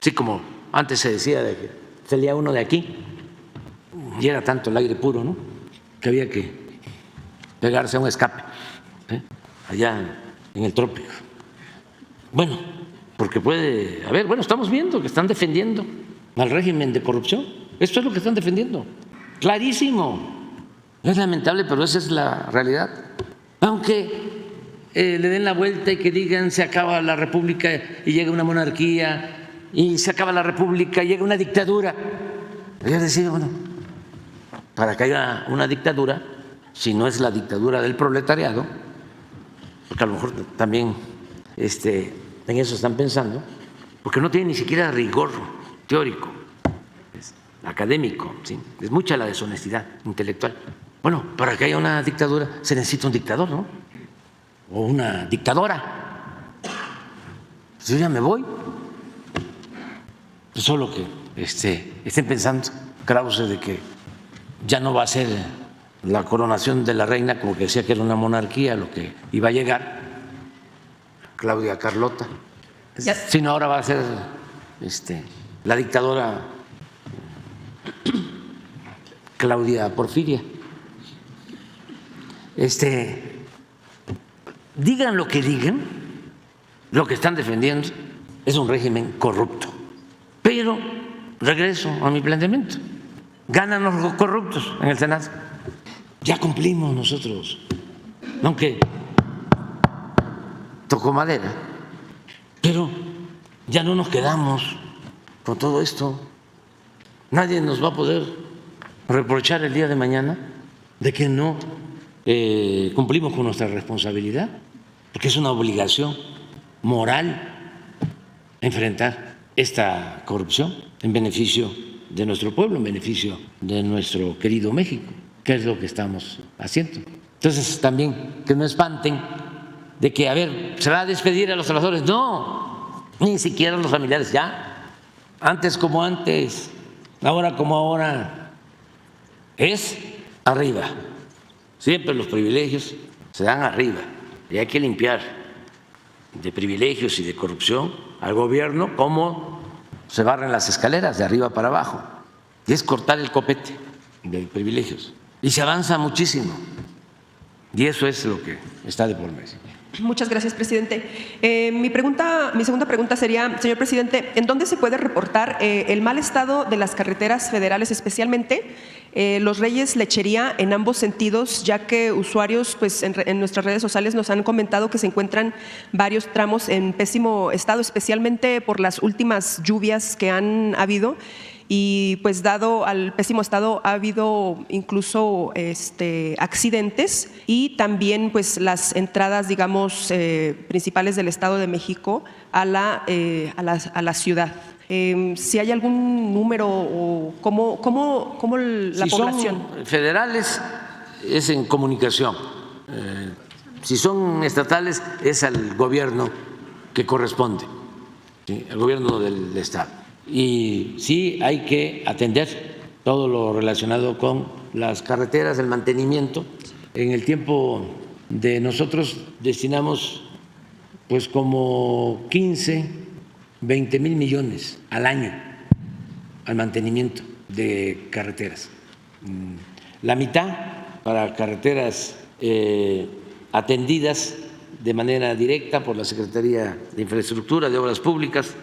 Sí, como antes se decía de que salía uno de aquí y era tanto el aire puro, ¿no?, que había que pegarse a un escape allá en el trópico. Bueno, porque puede haber, bueno, estamos viendo que están defendiendo al régimen de corrupción. Esto es lo que están defendiendo, clarísimo. Es lamentable, pero esa es la realidad. Aunque le den la vuelta y que digan se acaba la república y llega una monarquía, y se acaba la república y llega una dictadura. Yo decía, bueno, para que haya una dictadura, si no es la dictadura del proletariado, porque a lo mejor también en eso están pensando, porque no tiene ni siquiera rigor teórico, académico, ¿sí? Es mucha la deshonestidad intelectual. Bueno, para que haya una dictadura se necesita un dictador, ¿no? O una dictadora. Pues yo ya me voy. Pues solo que estén pensando, Krause, de que ya no va a ser la coronación de la reina, como que decía que era una monarquía lo que iba a llegar, Claudia Carlota, sino ahora va a ser la dictadora Claudia Porfiria. Digan lo que digan, lo que están defendiendo es un régimen corrupto. Pero regreso a mi planteamiento, ganan los corruptos en el Senado. Ya cumplimos nosotros, aunque tocó madera, pero ya no nos quedamos con todo esto. Nadie nos va a poder reprochar el día de mañana de que no cumplimos con nuestra responsabilidad, porque es una obligación moral enfrentar esta corrupción en beneficio de nuestro pueblo, en beneficio de nuestro querido México, que es lo que estamos haciendo. Entonces, también que no espanten de que, a ver, se va a despedir a los trabajadores. No, ni siquiera los familiares, ya. Antes como antes, ahora como ahora, es arriba. Siempre los privilegios se dan arriba y hay que limpiar de privilegios y de corrupción al gobierno como se barren las escaleras de arriba para abajo. Y es cortar el copete de privilegios. Y se avanza muchísimo. Y eso es lo que está de por medio. Muchas gracias, presidente. Mi segunda pregunta sería, señor presidente, ¿en dónde se puede reportar el mal estado de las carreteras federales, especialmente Los Reyes Lechería en ambos sentidos, ya que usuarios pues, en nuestras redes sociales nos han comentado que se encuentran varios tramos en pésimo estado, especialmente por las últimas lluvias que han habido. Y pues dado al pésimo estado ha habido incluso accidentes y también pues las entradas, digamos, principales del Estado de México a la ciudad. Si hay algún número o cómo la población. Si son federales es en comunicación. Si son estatales es al gobierno que corresponde, ¿sí? El gobierno del Estado. Y sí hay que atender todo lo relacionado con las carreteras, el mantenimiento. En el tiempo de nosotros destinamos pues como 20 mil millones al año al mantenimiento de carreteras. La mitad para carreteras atendidas de manera directa por la Secretaría de Infraestructura, de Obras Públicas,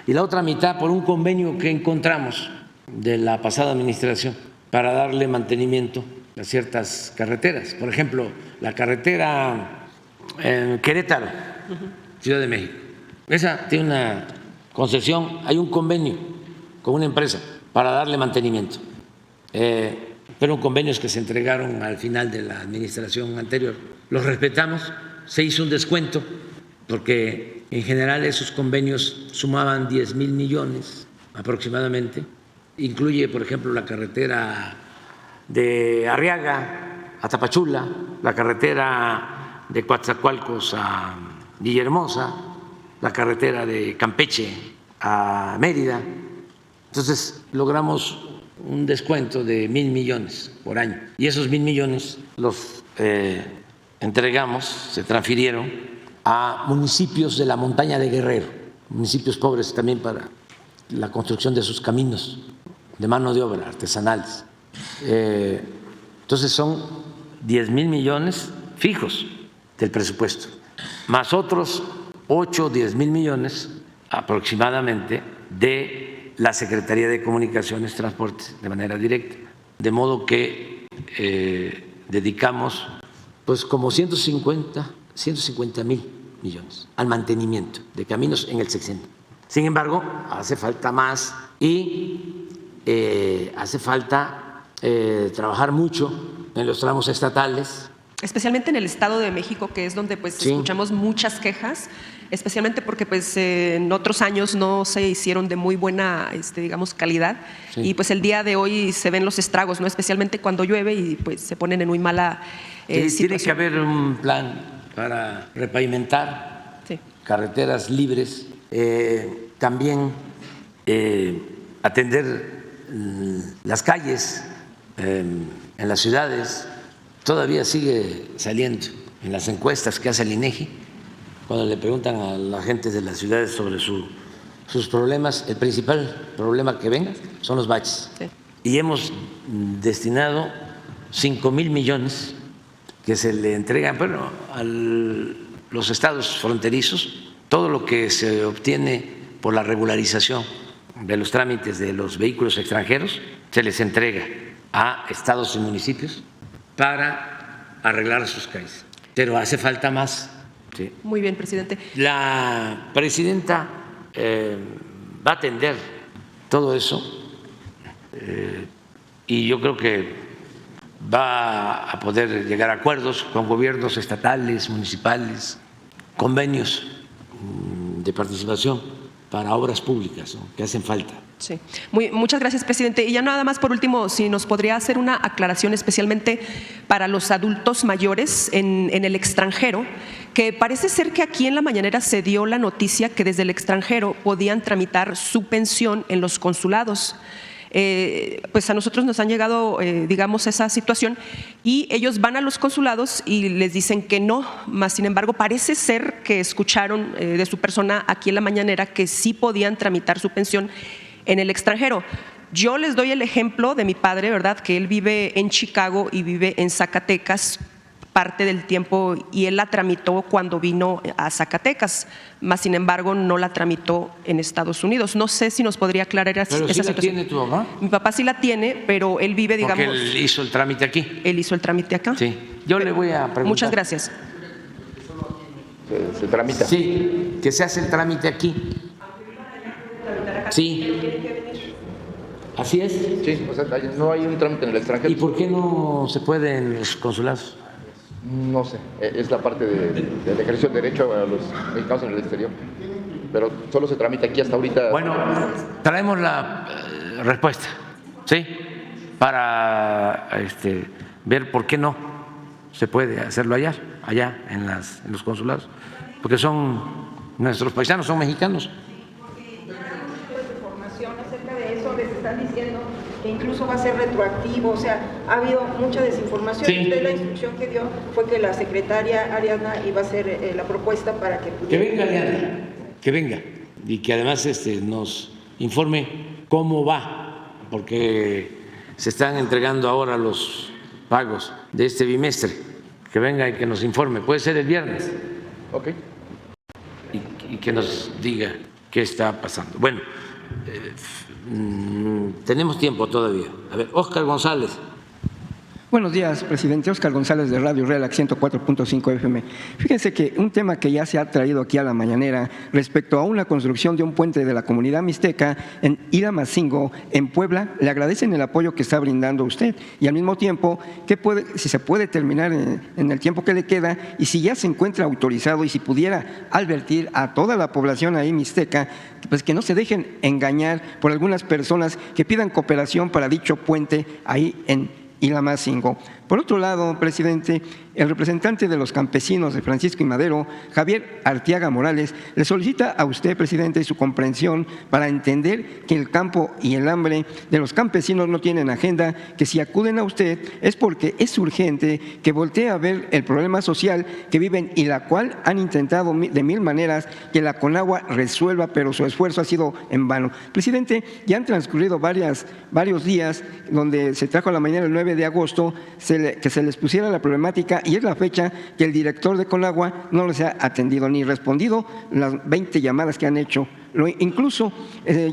y la otra mitad por un convenio que encontramos de la pasada administración para darle mantenimiento a ciertas carreteras. Por ejemplo, la carretera Querétaro, Ciudad de México. Esa tiene una concesión, hay un convenio con una empresa para darle mantenimiento. Fueron convenios que se entregaron al final de la administración anterior. Los respetamos, se hizo un descuento porque en general esos convenios sumaban 10 mil millones aproximadamente. Incluye, por ejemplo, la carretera de Arriaga a Tapachula, la carretera de Coatzacoalcos a Villahermosa, la carretera de Campeche a Mérida. Entonces logramos un descuento de 1,000 millones por año y esos 1,000 millones los entregamos, se transfirieron a municipios de la montaña de Guerrero, municipios pobres también para la construcción de sus caminos de mano de obra, artesanales. Entonces son 10,000 millones fijos del presupuesto, más otros 8 o 10,000 millones aproximadamente de la Secretaría de Comunicaciones, Transportes de manera directa, de modo que dedicamos pues como 150,000 millones al mantenimiento de caminos en el sexenio. Sin embargo, hace falta más y hace falta trabajar mucho en los tramos estatales. Especialmente en el Estado de México, que es donde pues sí, escuchamos muchas quejas, especialmente porque pues en otros años no se hicieron de muy buena digamos calidad, sí, y pues el día de hoy se ven los estragos, ¿no? Especialmente cuando llueve y pues se ponen en muy mala situación. Tiene que haber un plan para repavimentar, sí, carreteras libres, también atender las calles en las ciudades. Todavía sigue saliendo en las encuestas que hace el INEGI, cuando le preguntan a la gente de las ciudades sobre sus problemas, el principal problema que ven son los baches. Sí. Y hemos destinado 5,000 millones que se le entregan a los estados fronterizos, todo lo que se obtiene por la regularización de los trámites de los vehículos extranjeros, se les entrega a estados y municipios para arreglar sus calles. Pero hace falta más. Sí. Muy bien, presidente. La presidenta va a atender todo eso y yo creo que va a poder llegar a acuerdos con gobiernos estatales, municipales, convenios de participación para obras públicas, ¿no?, que hacen falta. Sí. Muchas gracias, presidente. Y ya nada más por último, si nos podría hacer una aclaración especialmente para los adultos mayores en el extranjero, que parece ser que aquí en la mañanera se dio la noticia que desde el extranjero podían tramitar su pensión en los consulados. Pues a nosotros nos han llegado, digamos, esa situación y ellos van a los consulados y les dicen que no, más sin embargo parece ser que escucharon de su persona aquí en la mañanera que sí podían tramitar su pensión en el extranjero. Yo les doy el ejemplo de mi padre, ¿verdad?, que él vive en Chicago y vive en Zacatecas, parte del tiempo y él la tramitó cuando vino a Zacatecas, más sin embargo no la tramitó en Estados Unidos. No sé si nos podría aclarar esa situación. ¿Sí la tiene tu papá? Mi papá sí la tiene, pero él vive, digamos… Porque él hizo el trámite aquí. Él hizo el trámite acá. Sí, yo le voy a preguntar. Muchas gracias. Se tramita. Sí, que se hace el trámite aquí. Sí. Así es. Sí, o sea, no hay un trámite en el extranjero. ¿Y por qué no se puede en los consulados? No sé, es la parte del ejercicio del derecho a los mexicanos en el exterior. Pero solo se tramita aquí hasta ahorita. Bueno, traemos la respuesta, ¿sí? Para ver por qué no se puede hacerlo allá en los consulados. Porque son nuestros paisanos, son mexicanos. Información acerca de eso, les están diciendo que incluso va a ser retroactivo, o sea, ha habido mucha desinformación. Sí. Usted la instrucción que dio fue que la secretaria Ariadna iba a hacer la propuesta para que Que venga Ariadna, que venga, y que además nos informe cómo va, porque se están entregando ahora los pagos de este bimestre. Que venga y que nos informe, puede ser el viernes. Ok. Y que nos diga qué está pasando. Bueno, tenemos tiempo todavía. A ver, Óscar González. Buenos días, presidente. Óscar González de Radio Relax 104.5 FM. Fíjense que un tema que ya se ha traído aquí a la mañanera respecto a una construcción de un puente de la comunidad mixteca en Ilamacingo, en Puebla, le agradecen el apoyo que está brindando usted y al mismo tiempo si se puede terminar en el tiempo que le queda y si ya se encuentra autorizado y si pudiera advertir a toda la población ahí mixteca, pues que no se dejen engañar por algunas personas que pidan cooperación para dicho puente ahí en Ilamacingo. Por otro lado, presidente, el representante de los campesinos de Francisco y Madero, Javier Arteaga Morales, le solicita a usted, presidente, su comprensión para entender que el campo y el hambre de los campesinos no tienen agenda, que si acuden a usted es porque es urgente que voltee a ver el problema social que viven y la cual han intentado de mil maneras que la Conagua resuelva, pero su esfuerzo ha sido en vano. Presidente, ya han transcurrido varios días donde se trajo a la mañana el 9 de agosto que se les pusiera la problemática y es la fecha que el director de Conagua no les ha atendido ni respondido las 20 llamadas que han hecho. Incluso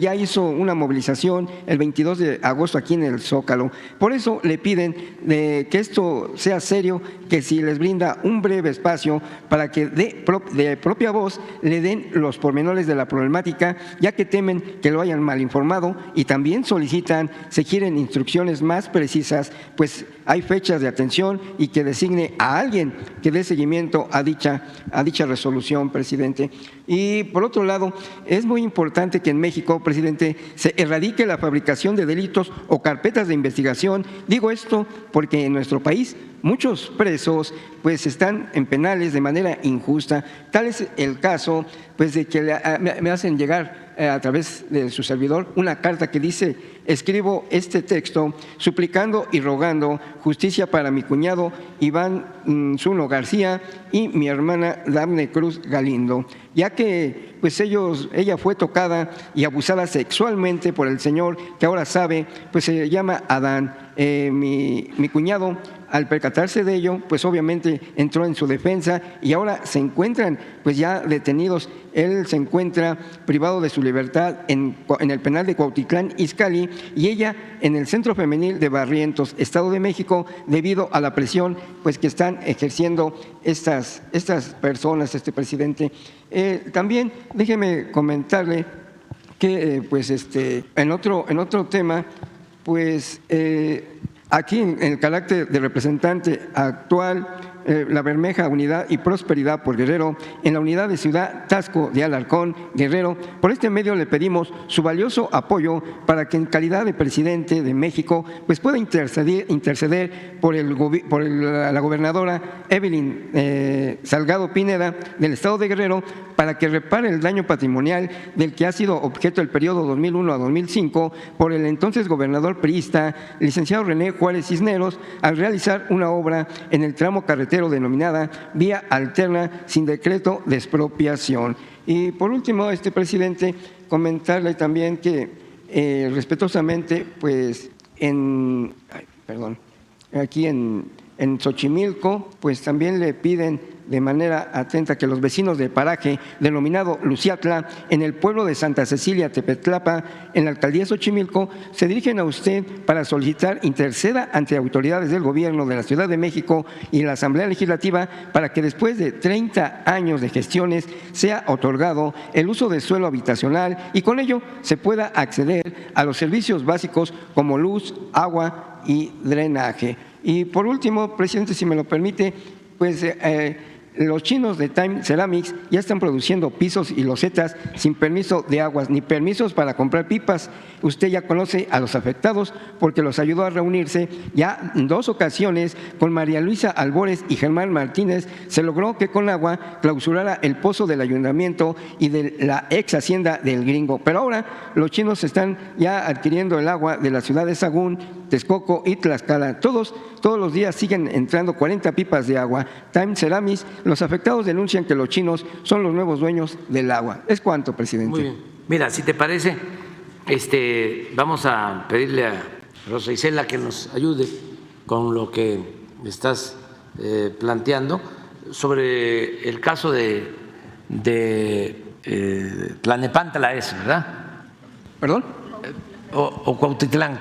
ya hizo una movilización el 22 de agosto aquí en el Zócalo. Por eso le piden que esto sea serio, que si les brinda un breve espacio para que de propia voz le den los pormenores de la problemática, ya que temen que lo hayan mal informado y también solicitan, se quieren instrucciones más precisas, pues hay fechas de atención y que designe a alguien que dé seguimiento a dicha resolución, presidente. Y por otro lado, es muy importante que en México, presidente, se erradique la fabricación de delitos o carpetas de investigación. Digo esto porque en nuestro país muchos presos pues están en penales de manera injusta. Tal es el caso pues de que me hacen llegar a través de su servidor una carta que dice: escribo este texto suplicando y rogando justicia para mi cuñado Iván Zuno García y mi hermana Dafne Cruz Galindo, ya que pues ella fue tocada y abusada sexualmente por el señor que ahora sabe, pues se llama Adán. Mi cuñado, al percatarse de ello, pues obviamente entró en su defensa y ahora se encuentran pues ya detenidos. Él se encuentra privado de su libertad en el penal de Cuautitlán Izcalli y ella en el Centro Femenil de Barrientos, Estado de México, debido a la presión pues que están ejerciendo estas personas, presidente. También déjeme comentarle que en otro tema, pues aquí en el carácter de representante actual, la Bermeja Unidad y Prosperidad por Guerrero, en la unidad de Ciudad Taxco de Alarcón, Guerrero, por este medio le pedimos su valioso apoyo para que en calidad de presidente de México pues pueda interceder por la gobernadora Evelyn Salgado Pineda del Estado de Guerrero para que repare el daño patrimonial del que ha sido objeto el periodo 2001 a 2005 por el entonces gobernador priista, licenciado René Juárez Cisneros, al realizar una obra en el tramo carretero denominada Vía Alterna sin decreto de expropiación. Y por último, presidente, comentarle también que respetuosamente, pues aquí en En Xochimilco, pues también le piden de manera atenta que los vecinos del paraje denominado Luciatla, en el pueblo de Santa Cecilia, Tepetlapa, en la alcaldía de Xochimilco, se dirigen a usted para solicitar interceda ante autoridades del gobierno de la Ciudad de México y la Asamblea Legislativa para que después de 30 años de gestiones sea otorgado el uso del suelo habitacional y con ello se pueda acceder a los servicios básicos como luz, agua y drenaje. Y por último, presidente, si me lo permite, pues los chinos de Time Ceramics ya están produciendo pisos y losetas sin permiso de aguas ni permisos para comprar pipas. Usted ya conoce a los afectados porque los ayudó a reunirse ya en 2 ocasiones con María Luisa Albores y Germán Martínez. Se logró que con agua clausurara el pozo del ayuntamiento y de la ex hacienda del Gringo. Pero ahora los chinos están ya adquiriendo el agua de la ciudad de Sagún, Texcoco y Tlaxcala. Todos los días siguen entrando 40 pipas de agua. Time Ceramics, los afectados denuncian que los chinos son los nuevos dueños del agua. ¿Es cuánto, presidente? Muy bien. Mira, si te parece, vamos a pedirle a Rosa Isela que nos ayude con lo que estás planteando sobre el caso de Tlanepantla, ¿verdad? ¿Perdón? O Cuautitlán.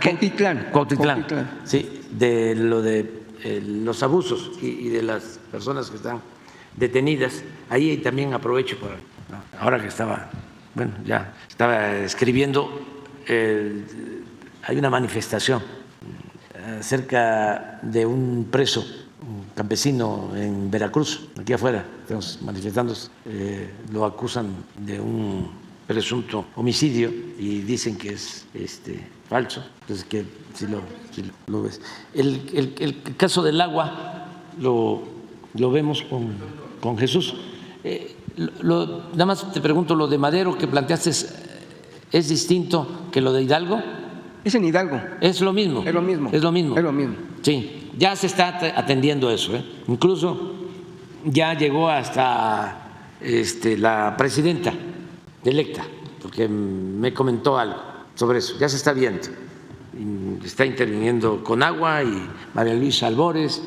Cuautitlán. Sí, de lo de los abusos y de las personas que están detenidas. Ahí también aprovecho para, ahora que estaba escribiendo, hay una manifestación acerca de un preso, un campesino en Veracruz, aquí afuera, estamos manifestándose, lo acusan de un presunto homicidio y dicen que es falso, entonces que si lo ves. El caso del agua lo vemos con Jesús. Nada más te pregunto, lo de Madero que planteaste es distinto que lo de Hidalgo. Es en Hidalgo. Es lo mismo. Es lo mismo. Es lo mismo. Es lo mismo. Sí, ya se está atendiendo eso, Incluso ya llegó hasta la presidenta electa, porque me comentó algo sobre eso. Ya se está viendo. Está interviniendo con agua y María Luisa Albores,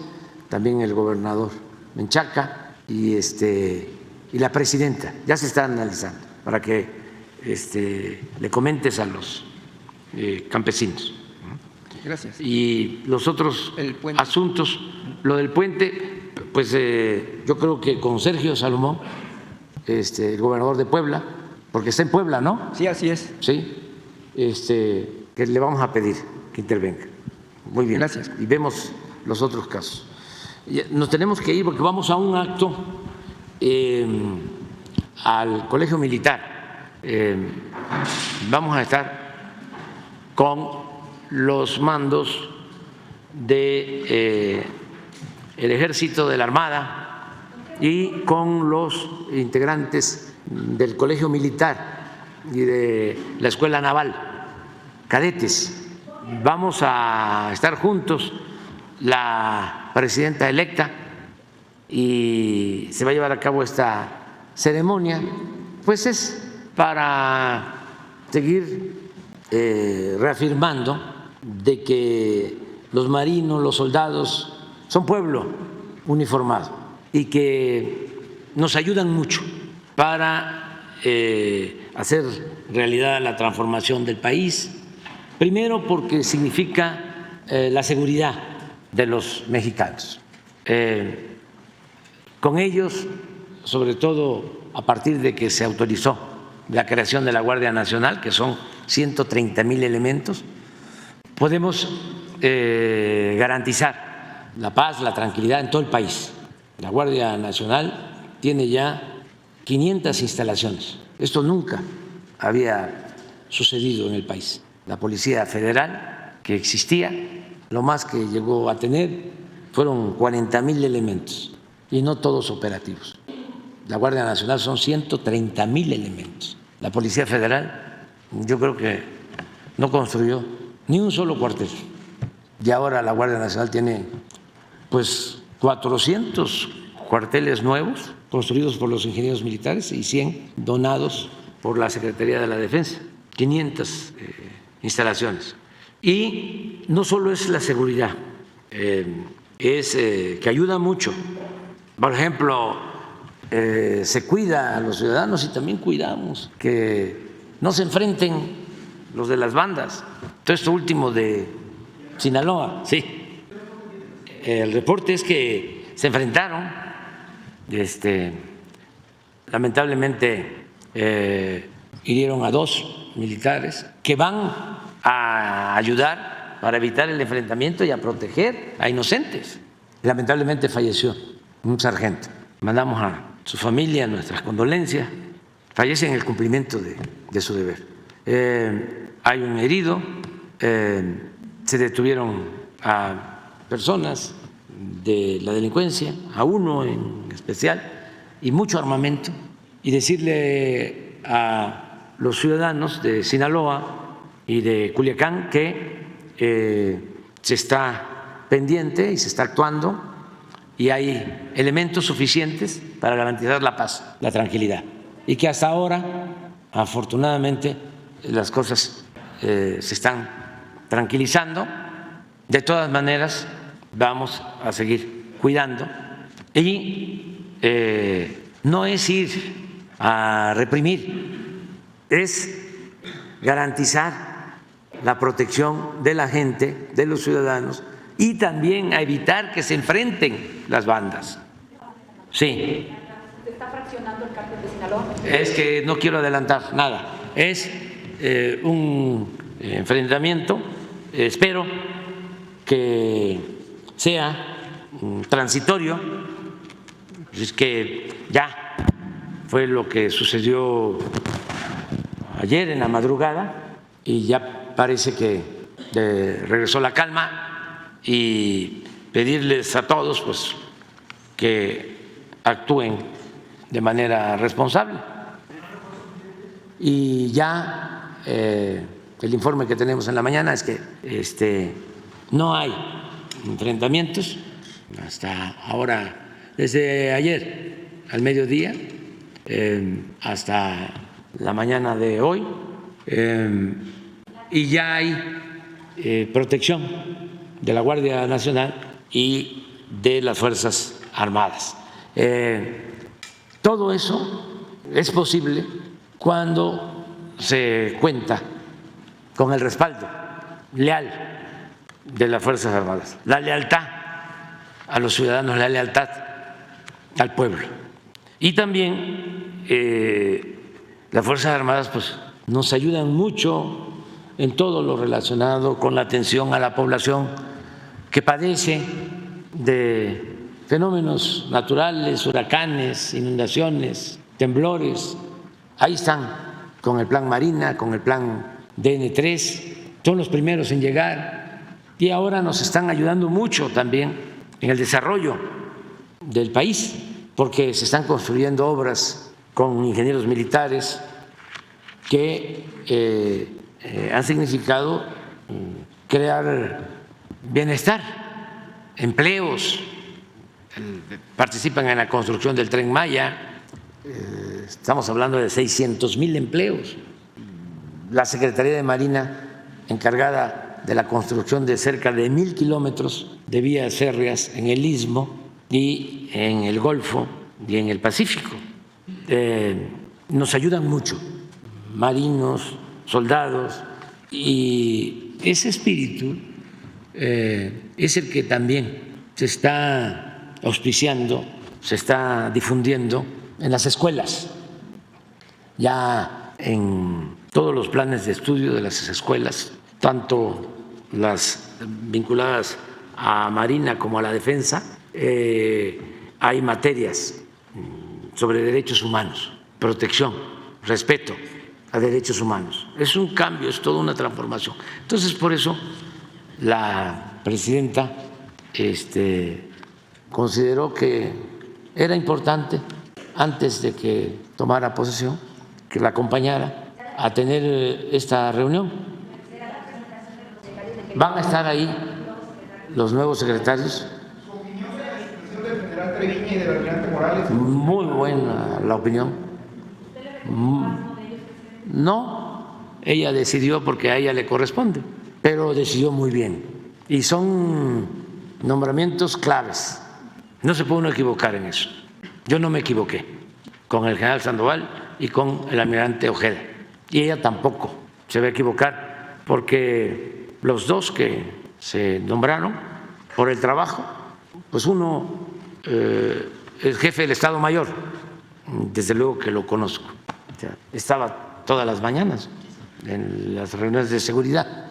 también el gobernador Menchaca y la presidenta. Ya se está analizando para que le comentes a los campesinos. Gracias. Y los otros asuntos, lo del puente, pues yo creo que con Sergio Salomón, el gobernador de Puebla, porque está en Puebla, ¿no? Sí, así es. Sí, que le vamos a pedir que intervenga. Muy bien. Gracias. Y vemos los otros casos. Nos tenemos que ir porque vamos a un acto al Colegio Militar. Vamos a estar con los mandos de el Ejército, de la Armada y con los integrantes del Colegio Militar y de la Escuela Naval, cadetes. Vamos a estar juntos, la presidenta electa, y se va a llevar a cabo esta ceremonia, pues es para seguir reafirmando de que los marinos, los soldados son pueblo uniformado y que nos ayudan mucho para hacer realidad la transformación del país. Primero porque significa la seguridad de los mexicanos. Con ellos, sobre todo a partir de que se autorizó la creación de la Guardia Nacional, que son 130,000 elementos, podemos garantizar la paz, la tranquilidad en todo el país. La Guardia Nacional tiene ya 500 instalaciones. Esto nunca había sucedido en el país. La Policía Federal, que existía, lo más que llegó a tener fueron 40,000 elementos y no todos operativos. La Guardia Nacional son 130,000 elementos. La Policía Federal, yo creo que no construyó ni un solo cuartel. Y ahora la Guardia Nacional tiene pues 400 cuarteles nuevos construidos por los ingenieros militares y 100 donados por la Secretaría de la Defensa, 500 instalaciones. Y no solo es la seguridad, es que ayuda mucho. Por ejemplo, se cuida a los ciudadanos y también cuidamos que no se enfrenten los de las bandas. Todo esto último de Sinaloa, sí. El reporte es que se enfrentaron, lamentablemente hirieron a 2 militares que van a ayudar para evitar el enfrentamiento y a proteger a inocentes. Lamentablemente falleció un sargento. Mandamos a su familia nuestras condolencias. Fallece en el cumplimiento de su deber. Hay un herido, se detuvieron a personas de la delincuencia, a uno en especial, y mucho armamento. Y decirle a los ciudadanos de Sinaloa y de Culiacán que se está pendiente y se está actuando y hay elementos suficientes para garantizar la paz, la tranquilidad, y que hasta ahora, afortunadamente, las cosas se están tranquilizando. De todas maneras, vamos a seguir cuidando y no es ir a reprimir, es garantizar la protección de la gente, de los ciudadanos, y también a evitar que se enfrenten las bandas. Sí. ¿Se está fraccionando el cártel de Sinaloa? Es que no quiero adelantar nada. Es un enfrentamiento, espero que sea transitorio, es que ya fue lo que sucedió ayer en la madrugada y ya parece que regresó la calma, y pedirles a todos pues que actúen de manera responsable. Y ya el informe que tenemos en la mañana es que no hay enfrentamientos hasta ahora, desde ayer al mediodía hasta la mañana de hoy, y ya hay protección de la Guardia Nacional y de las Fuerzas Armadas. Todo eso es posible cuando se cuenta con el respaldo leal de las Fuerzas Armadas, la lealtad a los ciudadanos, la lealtad al pueblo. Y también las Fuerzas Armadas pues, nos ayudan mucho en todo lo relacionado con la atención a la población que padece de fenómenos naturales, huracanes, inundaciones, temblores. Ahí están con el Plan Marina, con el Plan DN3, son los primeros en llegar y ahora nos están ayudando mucho también en el desarrollo del país, porque se están construyendo obras con ingenieros militares que han significado crear bienestar, empleos, participan en la construcción del Tren Maya, estamos hablando de 600,000 empleos. La Secretaría de Marina, encargada de la construcción de cerca de 1,000 kilómetros de vías férreas en el Istmo y en el Golfo y en el Pacífico, nos ayudan mucho, marinos, soldados, y ese espíritu es el que también se está auspiciando, se está difundiendo en las escuelas, ya en todos los planes de estudio de las escuelas, tanto las vinculadas a Marina como a la defensa, hay materias sobre derechos humanos, protección, respeto a derechos humanos. Es un cambio, es toda una transformación. Entonces, por eso la presidenta consideró que era importante, antes de que tomara posesión, que la acompañara a tener esta reunión. Van a estar ahí los nuevos secretarios. Muy buena la opinión. No, ella decidió porque a ella le corresponde, pero decidió muy bien. Y son nombramientos claves. No se puede uno equivocar en eso. Yo no me equivoqué con el general Sandoval y con el almirante Ojeda. Y ella tampoco se va a equivocar, porque los dos que se nombraron por el trabajo, pues uno es jefe del Estado Mayor, desde luego que lo conozco. Estaba todas las mañanas en las reuniones de seguridad,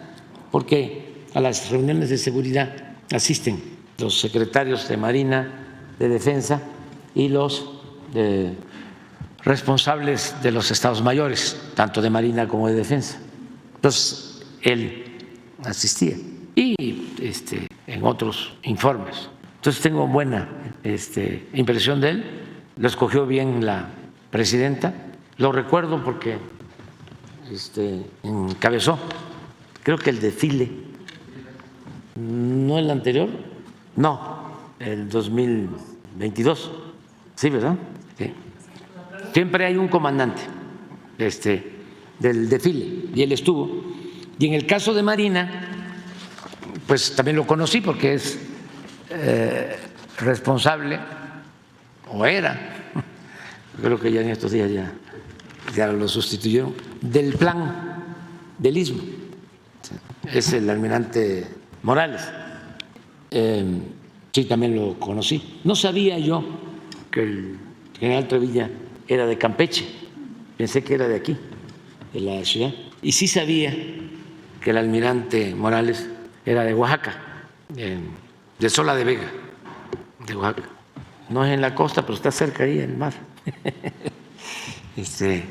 porque a las reuniones de seguridad asisten los secretarios de Marina, de Defensa y los responsables de los estados mayores, tanto de Marina como de Defensa. Entonces, él asistía y en otros informes. Entonces, tengo buena impresión de él. Lo escogió bien la presidenta. Lo recuerdo porque encabezó, creo que el desfile, no el anterior, no, el 2022, sí, ¿verdad? Sí. Siempre hay un comandante del desfile y él estuvo. Y en el caso de Marina, pues también lo conocí porque es responsable, o era, creo que ya en estos días ya lo sustituyeron, del plan del Istmo. Es el almirante Morales. Sí, también lo conocí. No sabía yo que el general Trevilla era de Campeche, pensé que era de aquí, de la ciudad. Y sí sabía que el almirante Morales era de Oaxaca, de Sola de Vega, de Oaxaca. No es en la costa, pero está cerca ahí, en el mar. Sí,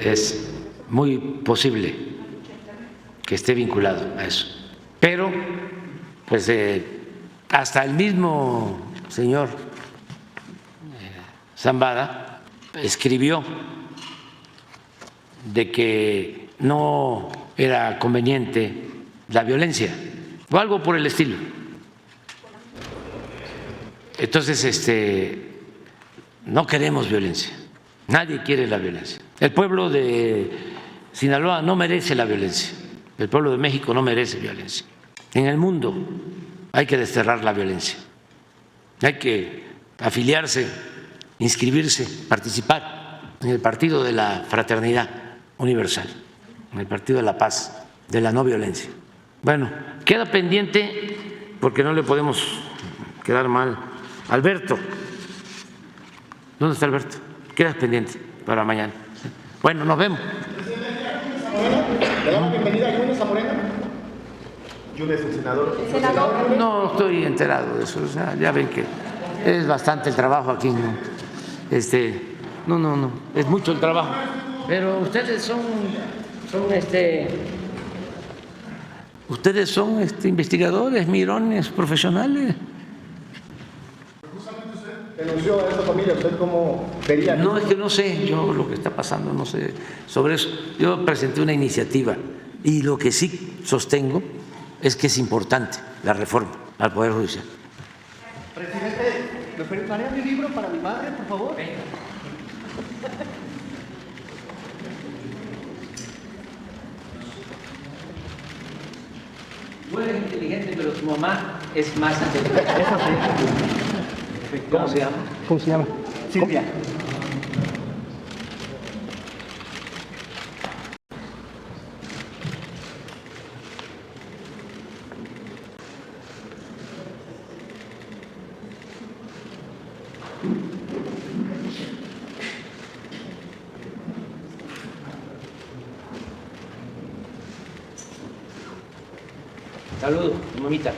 es muy posible que esté vinculado a eso. Pero, pues, hasta el mismo señor Zambada escribió de que no era conveniente la violencia o algo por el estilo. Entonces, no queremos violencia, nadie quiere la violencia. El pueblo de Sinaloa no merece la violencia, el pueblo de México no merece violencia. En el mundo hay que desterrar la violencia, hay que afiliarse, inscribirse, participar en el partido de la fraternidad universal, en el partido de la paz, de la no violencia. Bueno, queda pendiente, porque no le podemos quedar mal, Alberto. ¿Dónde está Alberto? Queda pendiente para mañana. Bueno, nos vemos. ¿Le damos bienvenida a Yunes a Morena? Yunes, el senador. No estoy enterado de eso, o sea, ya ven que es bastante el trabajo aquí, ¿no? No, es mucho el trabajo. Pero ustedes son investigadores, mirones, profesionales. Justamente usted denunció a esta familia, ¿usted cómo vería? No, es que no sé yo lo que está pasando, no sé sobre eso. Yo presenté una iniciativa y lo que sí sostengo es que es importante la reforma al Poder Judicial. Presidente, ¿me prepararía mi libro para mi madre, por favor? Tú eres inteligente, pero tu mamá es más inteligente. ¿Cómo se llama? ¿Cómo se llama? Silvia. Saludos, mamita.